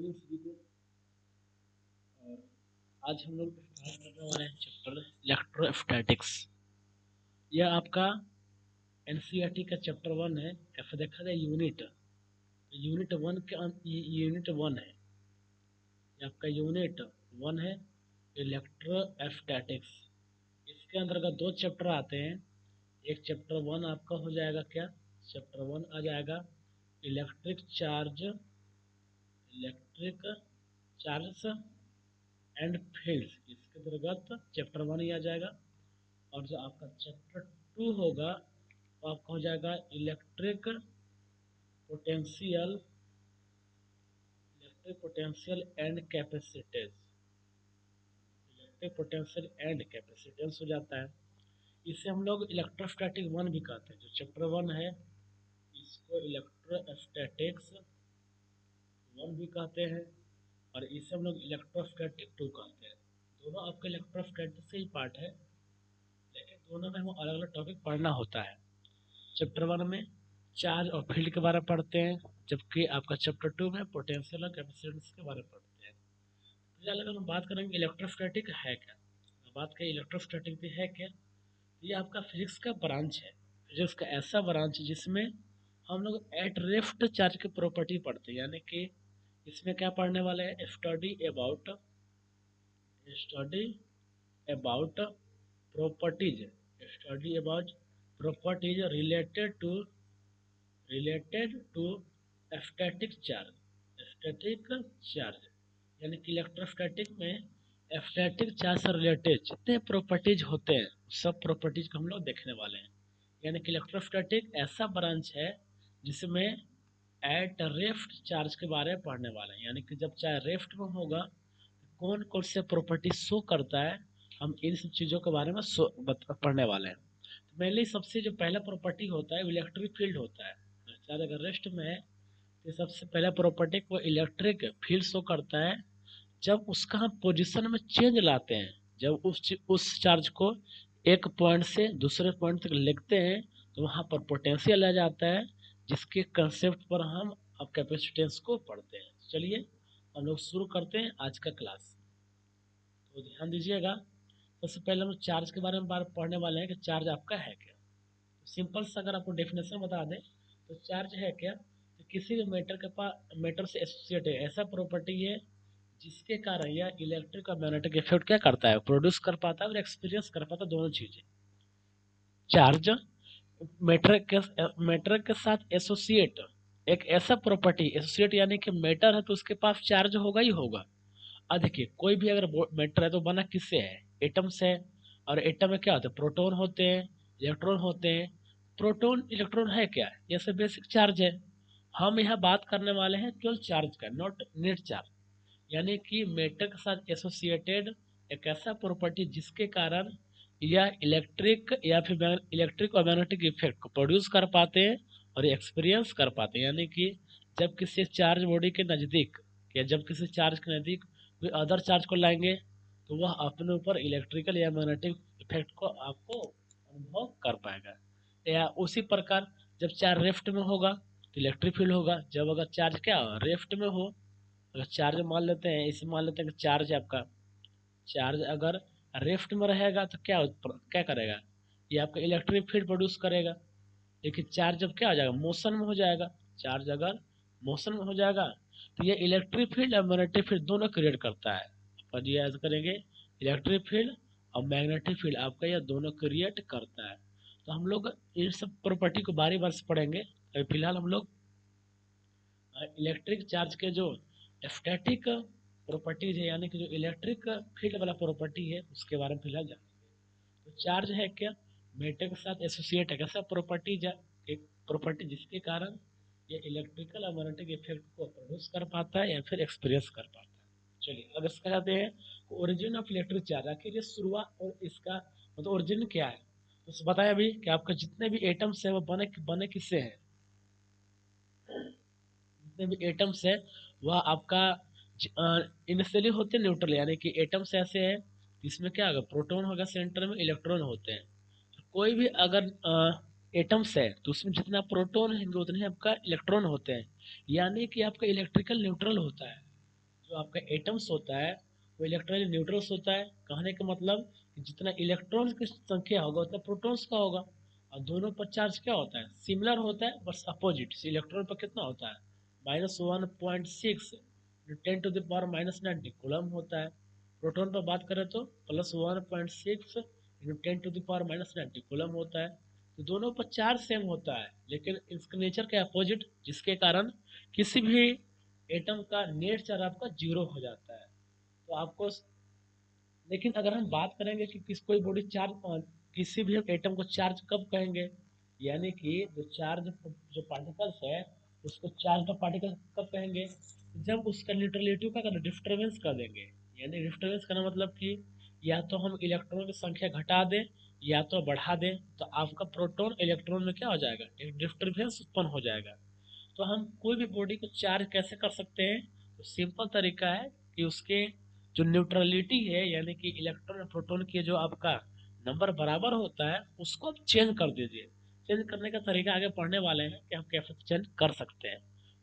Good सभी को। और आज हम लोग स्टार्ट करने वाले हैं चैप्टर इलेक्ट्रोस्टैटिक्स। यह आपका एनसीईआरटी का चैप्टर 1 है। ऐसा देखा जाए यूनिट यूनिट 1 के यूनिट 1 है। ये आपका यूनिट 1 है इलेक्ट्रोस्टैटिक्स। इसके अंतर्गत दो चैप्टर आते हैं। एक चैप्टर 1 आपका हो जाएगा क्या, चैप्टर 1 आ जाएगा इलेक्ट्रिक चार्ज एंड फील्ड्स। इसके अंतर्गत चैप्टर 1 ही आ जाएगा। और जो आपका चैप्टर 2 होगा वो आपका हो जाएगा potential electric potential and capacitance. Electric potential and capacitance हो जाता है। इसे हम लोग इलेक्ट्रोस्टैटिक 1 भी कहते हैं। जो चैप्टर 1 है इसको इलेक्ट्रोस्टैटिक्स 1 भी कहते हैं और इसे हम लोग इलेक्ट्रोस्टैटिक 2 कहते हैं। दोनों आपके इलेक्ट्रोस्टैटिक से ही पार्ट है, लेकिन दोनों में हमें अलग अलग टॉपिक पढ़ना होता है। चैप्टर 1 में चार्ज और फील्ड के बारे में पढ़ते हैं, जबकि आपका चैप्टर 2 में पोटेंशियल और कैपेसिटेंस के बारे में पढ़ते हैं। फिलहाल अगर हम बात करेंगे इलेक्ट्रोस्टैटिक है क्या, बात करें इलेक्ट्रोस्टैटिक भी है क्या, ये आपका फिजिक्स का ब्रांच है। फिजिक्स का ऐसा ब्रांच है जिसमें हम लोग एट रेस्ट चार्ज की प्रॉपर्टी पढ़ते हैं। यानी कि इसमें क्या पढ़ने वाले हैं, study about properties study about properties related to static charge. यानी कि इलेक्ट्रोस्टैटिक में स्टैटिक चार्ज से रिलेटेड जितने प्रॉपर्टीज होते हैं सब प्रॉपर्टीज को हम लोग देखने वाले हैं। यानी कि इलेक्ट्रोस्टैटिक ऐसा ब्रांच है जिसमें एट रेस्ट चार्ज के बारे में पढ़ने वाले हैं। यानी कि जब चार्ज रेस्ट में होगा कौन कौन से प्रॉपर्टी शो करता है, हम इन सब चीज़ों के बारे में पढ़ने वाले हैं। तो मेनली सबसे जो पहला प्रॉपर्टी होता है इलेक्ट्रिक फील्ड होता है। चार्ज अगर रेस्ट में है तो सबसे पहला प्रॉपर्टी को इलेक्ट्रिक फील्ड शो करता है। जब उसका हम पोजीशन में चेंज लाते हैं, जब उस चार्ज को एक पॉइंट से दूसरे पॉइंट तक लिखते हैं तो वहाँ पर पोटेंशियल आ जाता है, जिसके कंसेप्ट पर हम अब कैपेसिटेंस को पढ़ते हैं। चलिए हम लोग शुरू करते हैं आज का क्लास। तो ध्यान दीजिएगा, सबसे पहले हम चार्ज के बारे में पढ़ने वाले हैं कि चार्ज आपका है क्या। तो सिंपल सा अगर आपको डेफिनेशन बता दें तो चार्ज है क्या, तो किसी भी मैटर से एसोसिएट है ऐसा प्रॉपर्टी है जिसके कारण यह इलेक्ट्रिक और मैग्नेटिक इफेक्ट क्या करता है, प्रोड्यूस कर पाता है और एक्सपीरियंस कर पाता है, दोनों चीजें। चार्ज मैटर के साथ एसोसिएट एक ऐसा प्रॉपर्टी, एसोसिएट यानी कि मैटर है तो उसके पास चार्ज होगा ही होगा। अब देखिए कोई भी अगर मैटर है तो बना किससे है, एटम से। और एटम में क्या होता है, प्रोटॉन होते हैं, इलेक्ट्रॉन होते हैं। प्रोटॉन इलेक्ट्रॉन है क्या, ये सब बेसिक चार्ज है। हम यहाँ बात करने वाले हैं केवल चार्ज का, नॉट नेट चार्ज। यानी कि मैटर के साथ एसोसिएटेड एक ऐसा प्रॉपर्टी जिसके कारण यह इलेक्ट्रिक और मैग्नेटिक इफेक्ट को प्रोड्यूस कर पाते हैं और एक्सपीरियंस कर पाते हैं। यानी कि जब किसी चार्ज बॉडी के नज़दीक या जब किसी चार्ज के नज़दीक कोई अदर चार्ज को लाएंगे तो वह अपने ऊपर इलेक्ट्रिकल या मैग्नेटिक इफेक्ट को आपको अनुभव कर पाएगा। या उसी प्रकार जब चार्ज लेफ्ट में होगा तो इलेक्ट्रिक फील्ड होगा। जब अगर चार्ज क्या लेफ्ट में हो, अगर चार्ज मान लेते हैं, इसे मान लेते हैं कि चार्ज है आपका, चार्ज अगर लेफ्ट में रहेगा तो क्या क्या करेगा, ये आपका इलेक्ट्रिक फील्ड प्रोड्यूस करेगा। लेकिन चार्ज जब क्या हो जाएगा, मोशन में हो जाएगा, चार्ज अगर मोशन में हो जाएगा तो ये इलेक्ट्रिक फील्ड और मैग्नेटिक फील्ड दोनों क्रिएट करता है। और ये ऐसा करेंगे, इलेक्ट्रिक फील्ड और मैग्नेटिक फील्ड आपका यह दोनों क्रिएट करता है। तो हम लोग इन सब प्रॉपर्टी को बारी बार से पढ़ेंगे। अभी फिलहाल हम लोग इलेक्ट्रिक चार्ज के जो स्टैटिक प्रॉपर्टीज है, यानी कि जो इलेक्ट्रिक फील्ड वाला प्रॉपर्टी है उसके बारे में फिलहाल जानेंगे। तो चार्ज है क्या, मैटर के साथ एसोसिएट है कैसा प्रॉपर्टीज है, एक प्रॉपर्टी जिसके कारण ये इलेक्ट्रिकल और मैग्नेटिक इफेक्ट को प्रोड्यूस कर पाता है या फिर एक्सपीरियंस कर पाता है। चलिए अब इसका जाते हैं ओरिजिन ऑफ इलेक्ट्रिक चार्ज, आखिर ये शुरुआत और इसका मतलब ओरिजिन क्या है। तो बताया अभी कि आपका जितने भी एटम्स है वो बने किससे हैं, जितने भी एटम्स है वह आपका इनिशियली होते हैं न्यूट्रल। यानी कि एटम्स ऐसे हैं जिसमें क्या होगा, प्रोटॉन होगा सेंटर में, इलेक्ट्रॉन होते हैं। कोई भी अगर एटम्स है तो उसमें जितना प्रोटॉन है उतने आपका इलेक्ट्रॉन होते हैं। यानी कि आपका इलेक्ट्रिकल न्यूट्रल होता है। जो आपका एटम्स होता है वो इलेक्ट्रॉनिक न्यूट्रल्स होता है। कहने का मतलब कि जितना इलेक्ट्रॉन्स की संख्या होगा उतना प्रोटॉन्स का होगा। और दोनों पर चार्ज क्या होता है, सिमिलर होता है बस अपोजिट। इलेक्ट्रॉन पर कितना होता है, -1.6 10 टू द पावर -90 कूलम होता है। प्रोटॉन पर बात करें तो +1.6 10 टू द पावर -90 कूलम होता है। तो दोनों पर चार्ज सेम होता है, लेकिन इसका नेचर के अपोजिट, जिसके कारण किसी भी एटम का नेट चार्ज आपका 0 हो जाता है। तो आपको, लेकिन अगर हम बात करेंगे कि कोई बॉडी चार्ज, किसी भी एटम को चार्ज कब कहेंगे, यानी कि जो चार्ज, जो पार्टिकल्स है उसको चार्ज का पार्टिकल कब कहेंगे, जब उसका न्यूट्रलिटी का डिस्टर्बेंस कर देंगे। यानी डिस्टर्बेंस करना मतलब कि या तो हम इलेक्ट्रॉन की संख्या घटा दें या तो बढ़ा दें, तो आपका प्रोटॉन इलेक्ट्रॉन में क्या हो जाएगा, एक डिस्टर्बेंस उत्पन्न हो जाएगा। तो हम कोई भी बॉडी को चार्ज कैसे कर सकते हैं, तो सिंपल तरीका है कि उसके जो न्यूट्रलिटी है, यानी कि इलेक्ट्रॉन और प्रोटॉन के जो आपका नंबर बराबर होता है उसको आप चेंज कर दीजिए। चेंज करने का तरीका आगे पढ़ने वाले हैं कि हम कैसे चेंज कर सकते हैं।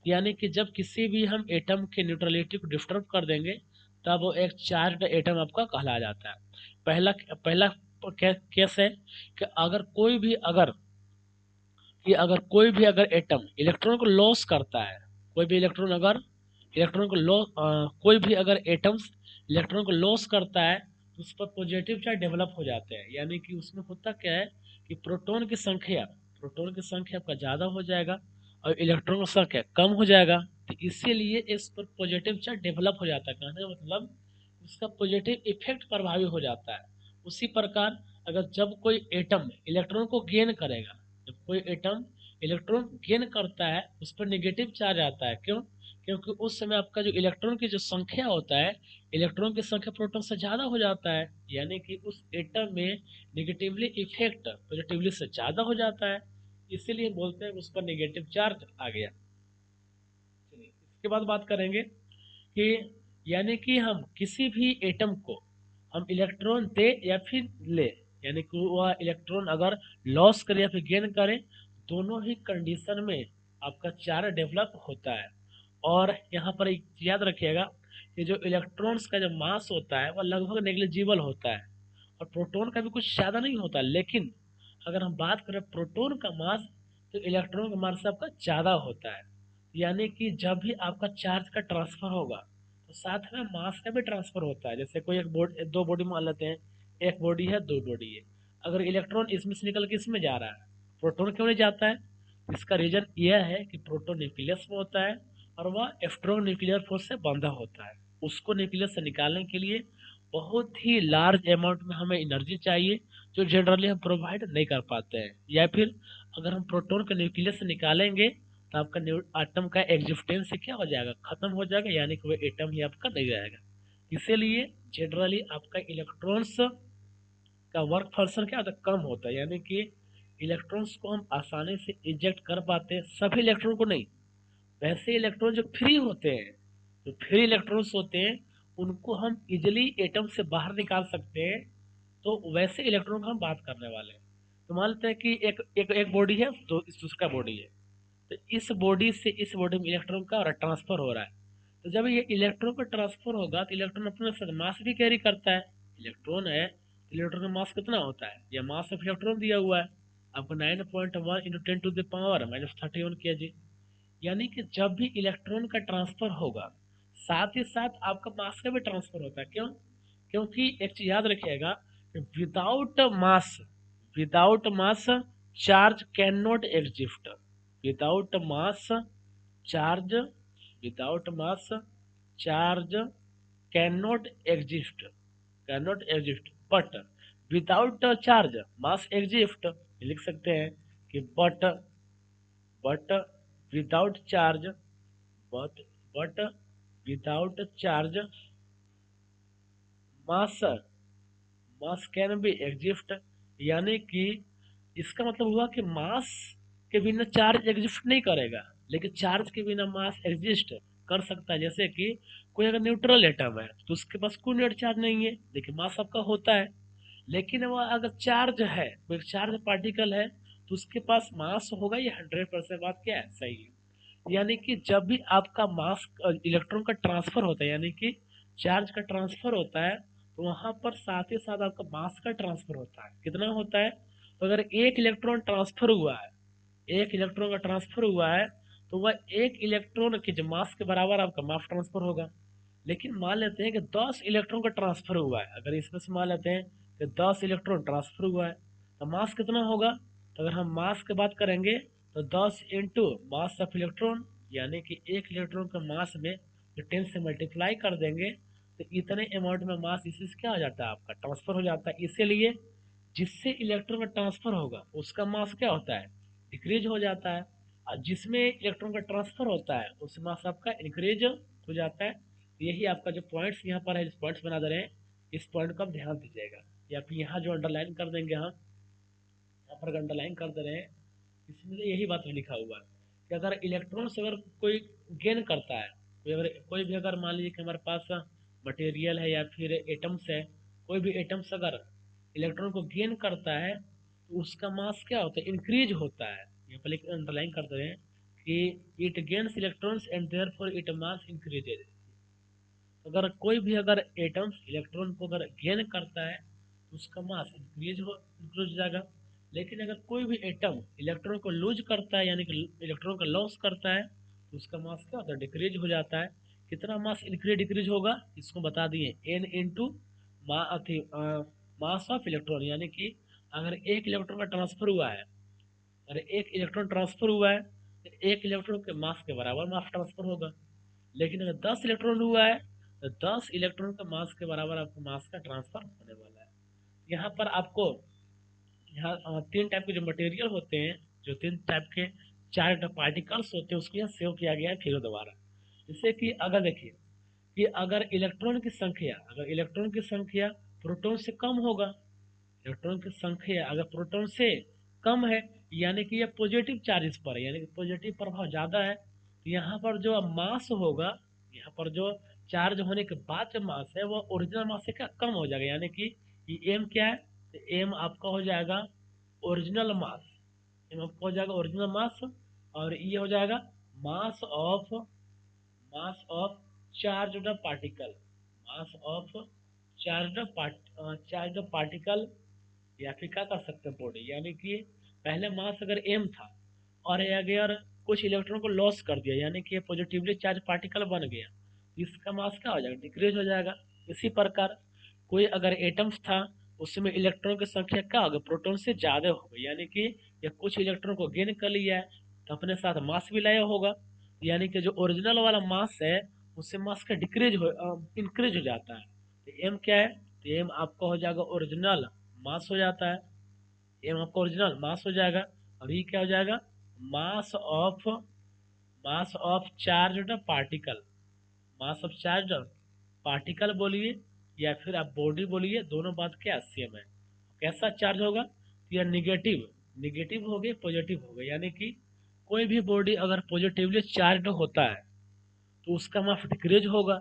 यानी कि जब किसी भी हम एटम के न्यूट्रलिटी को डिस्टर्ब कर देंगे तब वो एक चार्ज एटम आपका कहला जाता है। पहला पहला केस है कि अगर एटम इलेक्ट्रॉन को लॉस करता है, कोई भी इलेक्ट्रॉन अगर इलेक्ट्रॉन को लॉस कोई भी अगर एटम्स इलेक्ट्रॉन को लॉस करता है तो उस पर पॉजिटिव चार्ज डेवलप हो जाते हैं। यानी कि उसमें होता क्या है कि प्रोटॉन की संख्या आपका ज़्यादा हो जाएगा और इलेक्ट्रॉन की संख्या कम हो जाएगा। तो इसीलिए इस पर पॉजिटिव चार्ज डेवलप हो जाता है। कहने का मतलब उसका पॉजिटिव इफेक्ट प्रभावी हो जाता है। उसी प्रकार अगर जब कोई एटम इलेक्ट्रॉन को गेन करेगा, जब कोई एटम इलेक्ट्रॉन गेन करता है उस पर नेगेटिव चार्ज आता है। क्यों? क्योंकि उस समय आपका जो इलेक्ट्रॉन की जो संख्या होता है, इलेक्ट्रॉन की संख्या प्रोटॉन से ज़्यादा हो जाता है। यानी कि उस एटम में नेगेटिवली इफेक्ट पॉजिटिवली से ज़्यादा हो जाता है, इसीलिए बोलते हैं उस पर नेगेटिव चार्ज आ गया। चलिए इसके बाद बात करेंगे कि यानी कि हम किसी भी एटम को हम इलेक्ट्रॉन दे या फिर ले, यानी कि वह इलेक्ट्रॉन अगर लॉस करे या फिर गेन करे, दोनों ही कंडीशन में आपका चार्ज डेवलप होता है। और यहाँ पर एक याद रखिएगा कि जो इलेक्ट्रॉन्स का जो मास होता है वह लगभग नेग्लिजिबल होता है और प्रोटॉन का भी कुछ ज़्यादा नहीं होता। लेकिन अगर हम बात करें प्रोटॉन का मास, तो इलेक्ट्रॉन का मास आपका ज़्यादा होता है। यानी कि जब भी आपका चार्ज का ट्रांसफर होगा तो साथ में मास का भी ट्रांसफर होता है। जैसे कोई दो बॉडी मान लेते हैं, एक बॉडी है दो बॉडी है, अगर इलेक्ट्रॉन इसमें से निकल के इसमें जा रहा है, प्रोटॉन क्यों नहीं जाता है? इसका रीजन यह है कि प्रोटॉन न्यूक्लियस में होता है और वह स्ट्रॉन्ग न्यूक्लियर फोर्स से बंधा होता है। उसको न्यूक्लियस से निकालने के लिए बहुत ही लार्ज अमाउंट में हमें एनर्जी चाहिए, जो जनरली हम प्रोवाइड नहीं कर पाते हैं। या फिर अगर हम प्रोटॉन को न्यूक्लियस से निकालेंगे तो आपका एटम का एग्जिस्टेंस क्या हो जाएगा, खत्म हो जाएगा, यानी कि वो एटम ही आपका नहीं रहेगा। इसीलिए जनरली आपका इलेक्ट्रॉन्स का वर्क फंक्शन क्या होता है, कम होता है। यानी कि इलेक्ट्रॉन्स को हम आसानी से इजेक्ट कर पाते हैं, सभी इलेक्ट्रॉन को नहीं। वैसे इलेक्ट्रॉन जो फ्री होते हैं, जो फ्री इलेक्ट्रॉन्स होते हैं, उनको हम इजिली एटम से बाहर निकाल सकते हैं। तो वैसे इलेक्ट्रॉन का हम बात करने वाले हैं। तो मान लेते हैं कि एक बॉडी है, दो दूसरा बॉडी है। तो इस बॉडी से इस बॉडी में इलेक्ट्रॉन का ट्रांसफर हो रहा है। तो जब ये इलेक्ट्रॉन का ट्रांसफर होगा तो इलेक्ट्रॉन अपने साथ मास भी कैरी करता है। इलेक्ट्रॉन है, इलेक्ट्रॉन का मास कितना होता है, ये मास ऑफ इलेक्ट्रॉन दिया हुआ है आपको 9.1 into 10 to the power -31 kg। यानी कि जब भी इलेक्ट्रॉन का ट्रांसफर होगा साथ ही साथ आपका मास का भी ट्रांसफर होता है। क्यों? क्योंकि एक चीज याद रखिएगा कि without mass charge can not exist. Without mass charge without mass charge can not exist but without charge mass exist. लिख सकते हैं कि but without charge but but without charge mass mass can be exist. यानी कि इसका मतलब हुआ कि मास के बिना चार्ज एग्जिस्ट नहीं करेगा, लेकिन चार्ज के बिना मास एग्जिस्ट कर सकता है। जैसे कि कोई अगर न्यूट्रल एटम है तो उसके पास कोई नेट चार्ज नहीं है, लेकिन मास आपका होता है। लेकिन वह अगर चार्ज है, कोई चार्ज पार्टिकल है, तो उसके पास मास होगा। ये 100% बात क्या है, सही है। यानी कि जब भी आपका मास इलेक्ट्रॉन का ट्रांसफर होता है, यानी कि चार्ज का ट्रांसफर होता है, तो वहां पर साथ ही साथ आपका मास का ट्रांसफर होता है। कितना होता है? तो अगर एक इलेक्ट्रॉन ट्रांसफर हुआ है, एक इलेक्ट्रॉन का ट्रांसफर हुआ है, तो वह एक इलेक्ट्रॉन के जो मास के बराबर आपका मास ट्रांसफर होगा। लेकिन मान लेते हैं कि 10 इलेक्ट्रॉन का ट्रांसफर हुआ है, अगर इसमें से मान लेते हैं कि 10 इलेक्ट्रॉन ट्रांसफर हुआ है, तो मास कितना होगा? तो अगर हम मास की बात करेंगे तो 10 इंटू मास ऑफ इलेक्ट्रॉन, यानी कि एक इलेक्ट्रॉन के मास में जो 10 से मल्टीप्लाई कर देंगे, तो इतने अमाउंट में मास इसी से क्या हो जाता है? आपका ट्रांसफर हो जाता है। इसीलिए जिससे इलेक्ट्रॉन का ट्रांसफर होगा उसका मास क्या होता है? डिक्रीज हो जाता है। और जिसमें इलेक्ट्रॉन का ट्रांसफर होता है उससे मास आपका इंक्रीज हो जाता है। यही आपका जो पॉइंट्स यहाँ पर है, जिस पॉइंट्स बना दे रहे हैं, इस पॉइंट को आप ध्यान दीजिएगा। या फिर यहाँ जो अंडरलाइन कर देंगे हम, यहाँ पर अंडरलाइन कर दे रहे हैं, इसमें यही बात लिखा हुआ है कि अगर इलेक्ट्रॉन से अगर कोई गेन करता है, कोई भी अगर मान लीजिए कि हमारे पास मटेरियल है या फिर एटम्स है, कोई भी एटम्स अगर इलेक्ट्रॉन को गेन करता है तो उसका मास क्या होता है? इंक्रीज होता है। यहाँ पर अंडरलाइन कर दे रहे हैं कि it gains electrons and therefore it mass increases. अगर कोई भी अगर एटम्स इलेक्ट्रॉन को अगर गेन करता है तो उसका मास इंक्रीज हो जाएगा। लेकिन अगर कोई भी एटम इलेक्ट्रॉन को लूज करता है, यानी कि इलेक्ट्रॉन का लॉस करता है, तो उसका मास क्या होता है? डिक्रीज हो जाता है। कितना मास इंक्रीज डिक्रीज होगा इसको बता दिए, n into mass of electron. यानी कि अगर एक इलेक्ट्रॉन का ट्रांसफर हुआ है, अगर एक इलेक्ट्रॉन ट्रांसफर हुआ है तो एक इलेक्ट्रॉन के मास के बराबर मास ट्रांसफर होगा। लेकिन अगर 10 इलेक्ट्रॉन हुआ है तो 10 इलेक्ट्रॉन का मास के बराबर आपको मास का ट्रांसफर होने वाला है। यहाँ पर आपको यहाँ तीन टाइप के जो मटेरियल होते हैं, जो तीन टाइप के चार्ज पार्टिकल्स होते हैं, उसको यहाँ सेव किया गया है फिर दोबारा। जैसे कि अगर देखिए कि अगर इलेक्ट्रॉन की संख्या प्रोटॉन से कम होगा, इलेक्ट्रॉन की संख्या अगर प्रोटॉन से कम है, यानी कि ये पॉजिटिव चार्ज पर है, यानी कि पॉजिटिव प्रभाव ज़्यादा है, तो यहाँ पर जो मास होगा, यहाँ पर जो चार्ज होने के बाद जो मास है वो ओरिजिनल मास से क्या कम हो जाएगा। यानी कि ये एम क्या है? तो एम आपका हो जाएगा ओरिजिनल मास, एम आपका हो जाएगा ओरिजिनल मास, और ये हो जाएगा mass of mass of charged particle, mass of charged particle. या फिर क्या कर सकते हैं बॉडी, यानी कि पहले मास अगर एम था और ये अगर कुछ इलेक्ट्रॉन को लॉस कर दिया, यानी कि ये पॉजिटिवली चार्ज पार्टिकल बन गया, इसका मास क्या हो जाएगा? डिक्रीज हो जाएगा। इसी प्रकार कोई अगर एटम्स था, उसमें इलेक्ट्रॉन की संख्या क्या होगी? प्रोटॉन से ज़्यादा हो गई, यानी कि ये कुछ इलेक्ट्रॉन को गेन कर लिया है तो अपने साथ मास भी लाया होगा, यानी कि जो ओरिजिनल वाला मास है उससे मास का इंक्रीज हो जाता है। तो एम क्या है? तो एम आपका हो जाएगा ओरिजिनल मास हो जाता है, एम आपका ओरिजिनल मास हो जाएगा। और ये क्या हो जाएगा? Mass of mass of charged particle, mass of charge particle बोलिए या फिर आप बॉडी बोलिए, दोनों बात क्या सेम है। कैसा चार्ज होगा? तो यह निगेटिव निगेटिव हो गए, पॉजिटिव हो गए, यानी कि कोई भी बॉडी अगर पॉजिटिवली चार्ज होता है तो उसका मास डिक्रीज होगा।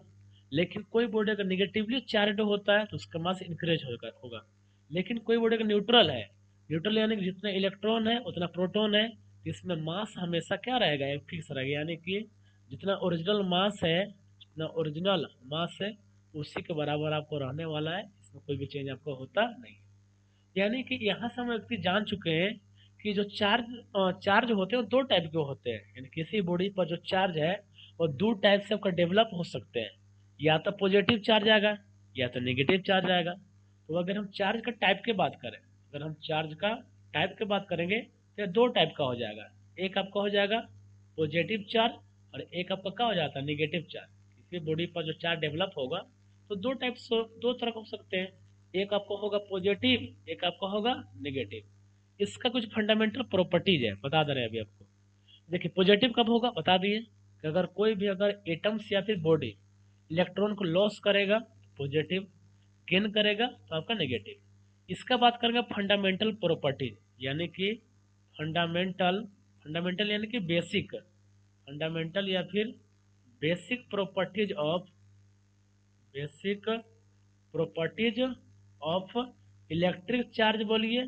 लेकिन कोई बॉडी अगर निगेटिवली चार्ज होता है तो उसका मास इंक्रीज होगा। लेकिन कोई बॉडी अगर न्यूट्रल है, न्यूट्रल यानी कि जितना इलेक्ट्रॉन है उतना प्रोटॉन है, तो इसमें मास हमेशा क्या रहेगा? एक फिक्स रहेगा, यानी कि जितना ओरिजिनल मास है, जितना ओरिजिनल मास है उसी के बराबर आपको रहने वाला है, इसमें कोई भी चेंज आपको होता नहीं। यानी कि यहाँ से हम व्यक्ति जान चुके हैं कि जो चार्ज होते हैं वो दो टाइप के होते हैं, यानी किसी बॉडी पर जो चार्ज है वो दो टाइप से आपका डेवलप हो सकते हैं, या तो पॉजिटिव चार्ज आएगा या तो नेगेटिव चार्ज आएगा। तो अगर हम चार्ज का टाइप की बात करें, अगर हम चार्ज का टाइप की बात करेंगे तो ये दो टाइप का हो जाएगा। एक आपका हो जाएगा पॉजिटिव चार्ज और एक आपका क्या हो जाता है? Negative charge. किसी बॉडी पर जो चार्ज डेवलप होगा तो दो तरह हो सकते हैं, एक आपका होगा पॉजिटिव, एक आपका होगा नेगेटिव। इसका कुछ फंडामेंटल प्रॉपर्टीज है, बता दे रहे हैं अभी आपको। देखिए पॉजिटिव कब होगा बता दिए कि अगर कोई भी अगर एटम्स या फिर बॉडी इलेक्ट्रॉन को लॉस करेगा पॉजिटिव, गेन करेगा तो आपका नेगेटिव। इसका बात करेंगे फंडामेंटल प्रॉपर्टीज, यानी कि फंडामेंटल फंडामेंटल यानी कि बेसिक, फंडामेंटल या फिर basic properties of electric charge बोलिए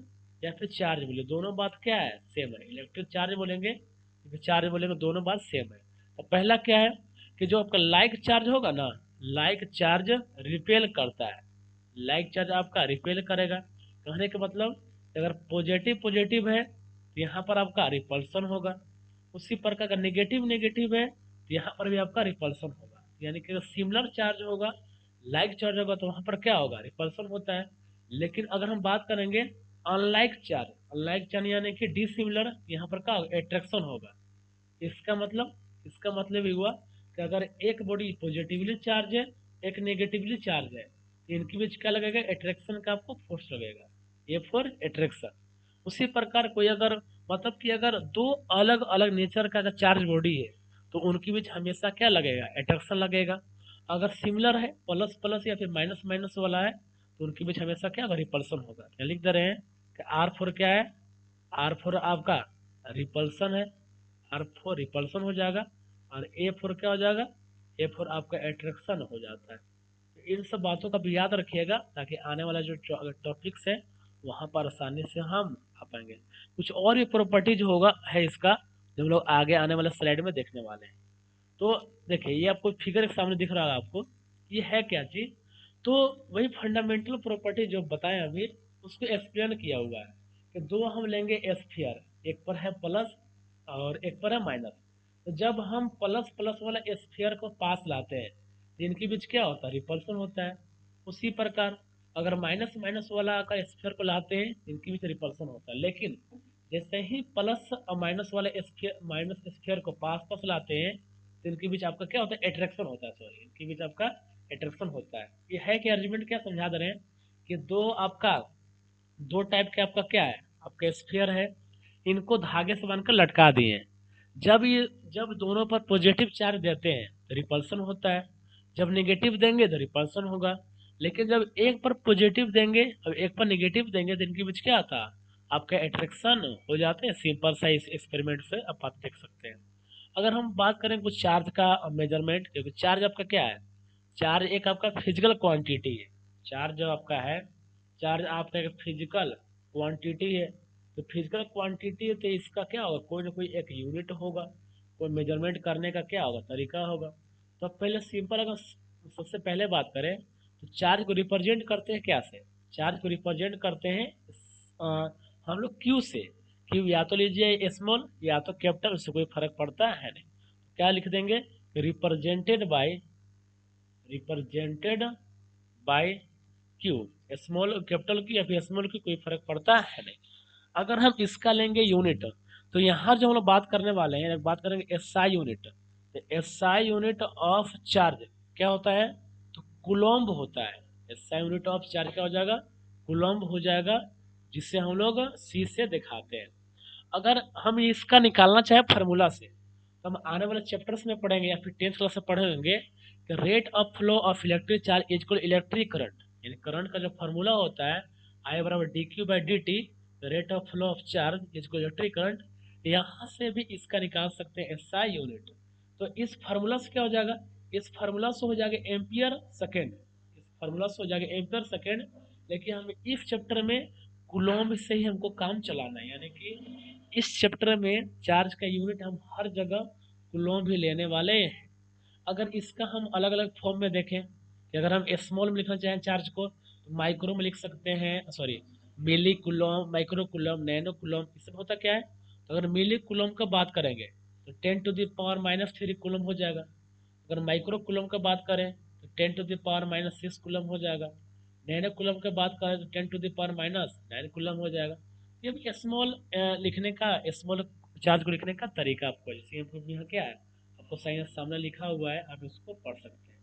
या फिर चार्ज बोलिए, दोनों बात क्या है? सेम है। इलेक्ट्रिक चार्ज बोलेंगे, चार्ज बोलेंगे, दोनों बात सेम है। और पहला क्या है कि जो आपका लाइक चार्ज होगा ना, लाइक चार्ज रिपेल करता है, लाइक चार्ज आपका रिपेल करेगा। कहने का मतलब अगर पॉजिटिव पॉजिटिव है तो यहाँ पर आपका रिपल्सन होगा, उसी प्रकार का नेगेटिव नेगेटिव है तो यहाँ पर भी आपका रिपल्सन होगा। यानी कि अगर सिमिलर चार्ज होगा, लाइक चार्ज होगा तो वहाँ पर क्या होगा, रिपल्सन होता है। लेकिन अगर हम बात करेंगे अनलाइक चार्ज, अनलाइक चार्ज यानी कि डिसिमिलर, यहाँ पर क्या होगा, अट्रैक्शन होगा। इसका मतलब ये हुआ कि अगर एक बॉडी पॉजिटिवली चार्ज है, एक नेगेटिवली चार्ज है, तो इनके बीच क्या लगेगा, अट्रैक्शन का आपको फोर्स लगेगा, ये फॉर अट्रैक्शन। उसी प्रकार कोई अगर मतलब कि अगर दो अलग अलग नेचर का अगर चार्ज बॉडी है तो उनके बीच हमेशा क्या लगेगा, अट्रैक्शन लगेगा। अगर सिमिलर है, प्लस प्लस या फिर माइनस माइनस वाला है, तो उनके बीच हमेशा क्या होगा, रिपल्सन होगा। क्या लिख दे रहे हैं कि आर फोर क्या है, आर फोर आपका रिपल्सन है, आर फोर रिपल्सन हो जाएगा, और ए फोर क्या हो जाएगा, ए फोर आपका अट्रैक्शन हो जाता है। तो इन सब बातों का भी याद रखिएगा ताकि आने वाला जो टॉपिक्स है वहाँ पर आसानी से हम आ पाएंगे। कुछ और भी प्रॉपर्टीज होगा है इसका जो हम लोग आगे आने वाले स्लाइड में देखने वाले हैं। तो देखिए ये आपको फिगर के सामने दिख रहा है आपको, ये है क्या चीज, तो वही फंडामेंटल प्रॉपर्टी जो बताएं अभी उसको एक्सप्लेन किया हुआ है कि दो हम लेंगे स्फीयर, एक पर है प्लस और एक पर है माइनस। तो जब हम प्लस प्लस वाला स्फीयर को पास लाते हैं तो इनके बीच क्या होता है, रिपल्सन होता है। उसी प्रकार अगर माइनस माइनस वाला का स्फीयर को लाते हैं तो इनके बीच रिपल्सन होता है। लेकिन जैसे ही प्लस और माइनस वाले स्फीयर माइनस स्फीयर को पास पास लाते हैं तो इनके बीच आपका क्या होता है, अट्रैक्शन होता है, सॉरी इनके बीच आपका अट्रैक्शन होता है। ये है कि आर्गुमेंट क्या समझा दे रहे हैं कि दो टाइप के आपका क्या है, आपका स्फीयर है, इनको धागे से बांधकर लटका दिए हैं। जब दोनों पर पॉजिटिव चार्ज देते हैं तो रिपल्सन होता है, जब नेगेटिव देंगे तो रिपल्सन होगा। लेकिन जब एक पर पॉजिटिव देंगे और एक पर नेगेटिव देंगे तो इनके बीच क्या आता है, आपका अट्रैक्शन हो जाते हैं। सिंपल सा इस एक्सपेरिमेंट से आप देख सकते हैं। अगर हम बात करें कुछ चार्ज का मेजरमेंट, क्योंकि चार्ज आपका क्या है, चार्ज एक आपका फिजिकल क्वांटिटी है। चार्ज जो आपका है, चार्ज आपका एक फिजिकल क्वांटिटी है। तो फिजिकल क्वांटिटी है तो इसका क्या होगा, कोई ना कोई एक यूनिट होगा, कोई मेजरमेंट करने का क्या होगा, तरीका होगा। तो अब पहले सिंपल अगर सबसे पहले बात करें तो चार्ज को रिप्रेजेंट करते हैं क्या से, चार्ज को रिप्रेजेंट करते हैं हम लोग क्यू से। क्यू या तो लीजिए स्मॉल या तो कैपिटल, उससे कोई फर्क पड़ता है नहीं। क्या लिख देंगे, represented by Q, small capital की या फिर स्मॉल की कोई फर्क पड़ता है नहीं। अगर हम इसका लेंगे यूनिट तो यहाँ जो हम लोग बात करने वाले हैं, बात करेंगे एसआई यूनिट। तो एसआई यूनिट ऑफ चार्ज क्या होता है, तो कुलोम्ब होता है। एसआई यूनिट ऑफ चार्ज क्या हो जाएगा, कुलोम्ब हो जाएगा, जिससे हम लोग सी से दिखाते हैं। अगर हम इसका निकालना चाहे फार्मूला से तो हम आने वाले चैप्टर्स में पढ़ेंगे या फिर 10th क्लास में पढ़ेंगे कि rate of flow of electric charge is equal electric current. यानी करंट का जो फार्मूला होता है आई बराबर D Q by D T, rate of flow of charge is equal electric current. यहाँ से भी इसका निकाल सकते हैं एसआई यूनिट। तो इस फार्मूला से क्या हो जाएगा, इस फार्मूला से हो जाएगा एम्पियर सेकेंड, इस फार्मूला से हो जाएगा एम्पियर सेकेंड। लेकिन हम इस चैप्टर में कुलोम्ब से ही हमको काम चलाना है, यानी कि इस चैप्टर में चार्ज का यूनिट हम हर जगह कुलोम्ब ही लेने वाले हैं। अगर इसका हम अलग अलग फॉर्म में देखें कि अगर हम स्मॉल में लिखना चाहें चार्ज को तो माइक्रो में लिख सकते हैं, sorry milli coulomb, micro coulomb, nano coulomb, इसमें होता क्या है। तो अगर मिली कुलोम का बात करेंगे तो 10⁻³ कुलोम हो जाएगा। अगर माइक्रो कुलोम का बात करें तो 10⁻⁻6 कुलोम हो जाएगा। नैनो कुलोम का बात करें तो 10⁻⁹ कुलोम हो जाएगा। ये भी स्मॉल लिखने का, स्मॉल चार्ज को लिखने का तरीका आपको जैसे यहाँ क्या है, आपको साइन सामने लिखा हुआ है, आप इसको पढ़ सकते हैं।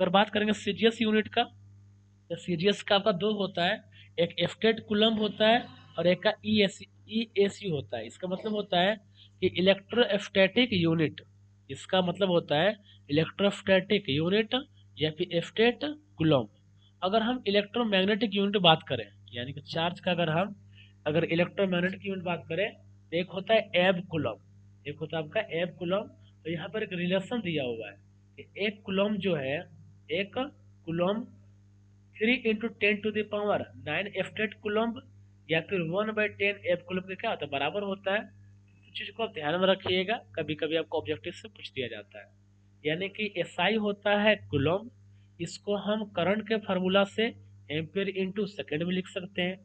अगर बात करेंगे सीजीएस यूनिट का, तो सीजीएस का आपका दो होता है, एक एफ्टेट कुलम्ब होता है और एक का ईएसयू होता है। इसका मतलब होता है कि इलेक्ट्रोस्टैटिक यूनिट, इसका मतलब होता है इलेक्ट्रोस्टैटिक यूनिट या फिर एफ्टेट कुलम्ब। अगर हम इलेक्ट्रोमैग्नेटिक यूनिट बात करें, यानी कि चार्ज का अगर इलेक्ट्रोमैग्नेटिक यूनिट बात करें तो एक होता है एब कुलम्ब, एक होता है आपका एब कुलम्ब। तो यहाँ पर एक रिलेशन दिया हुआ है कि एक कुलम्ब जो है, एक कुलम्ब 3 × 10⁹ एफ्टेट कुलम्ब या फिर 1/10 एफ कुलम्ब के क्या होता है, बराबर होता है चीज को आप ध्यान में रखिएगा, कभी कभी आपको ऑब्जेक्टिव से पूछ दिया जाता है। यानी कि एसआई होता है कूलम, इसको हम करंट के फार्मूला से एम्पियर इंटू सेकेंड में लिख सकते हैं।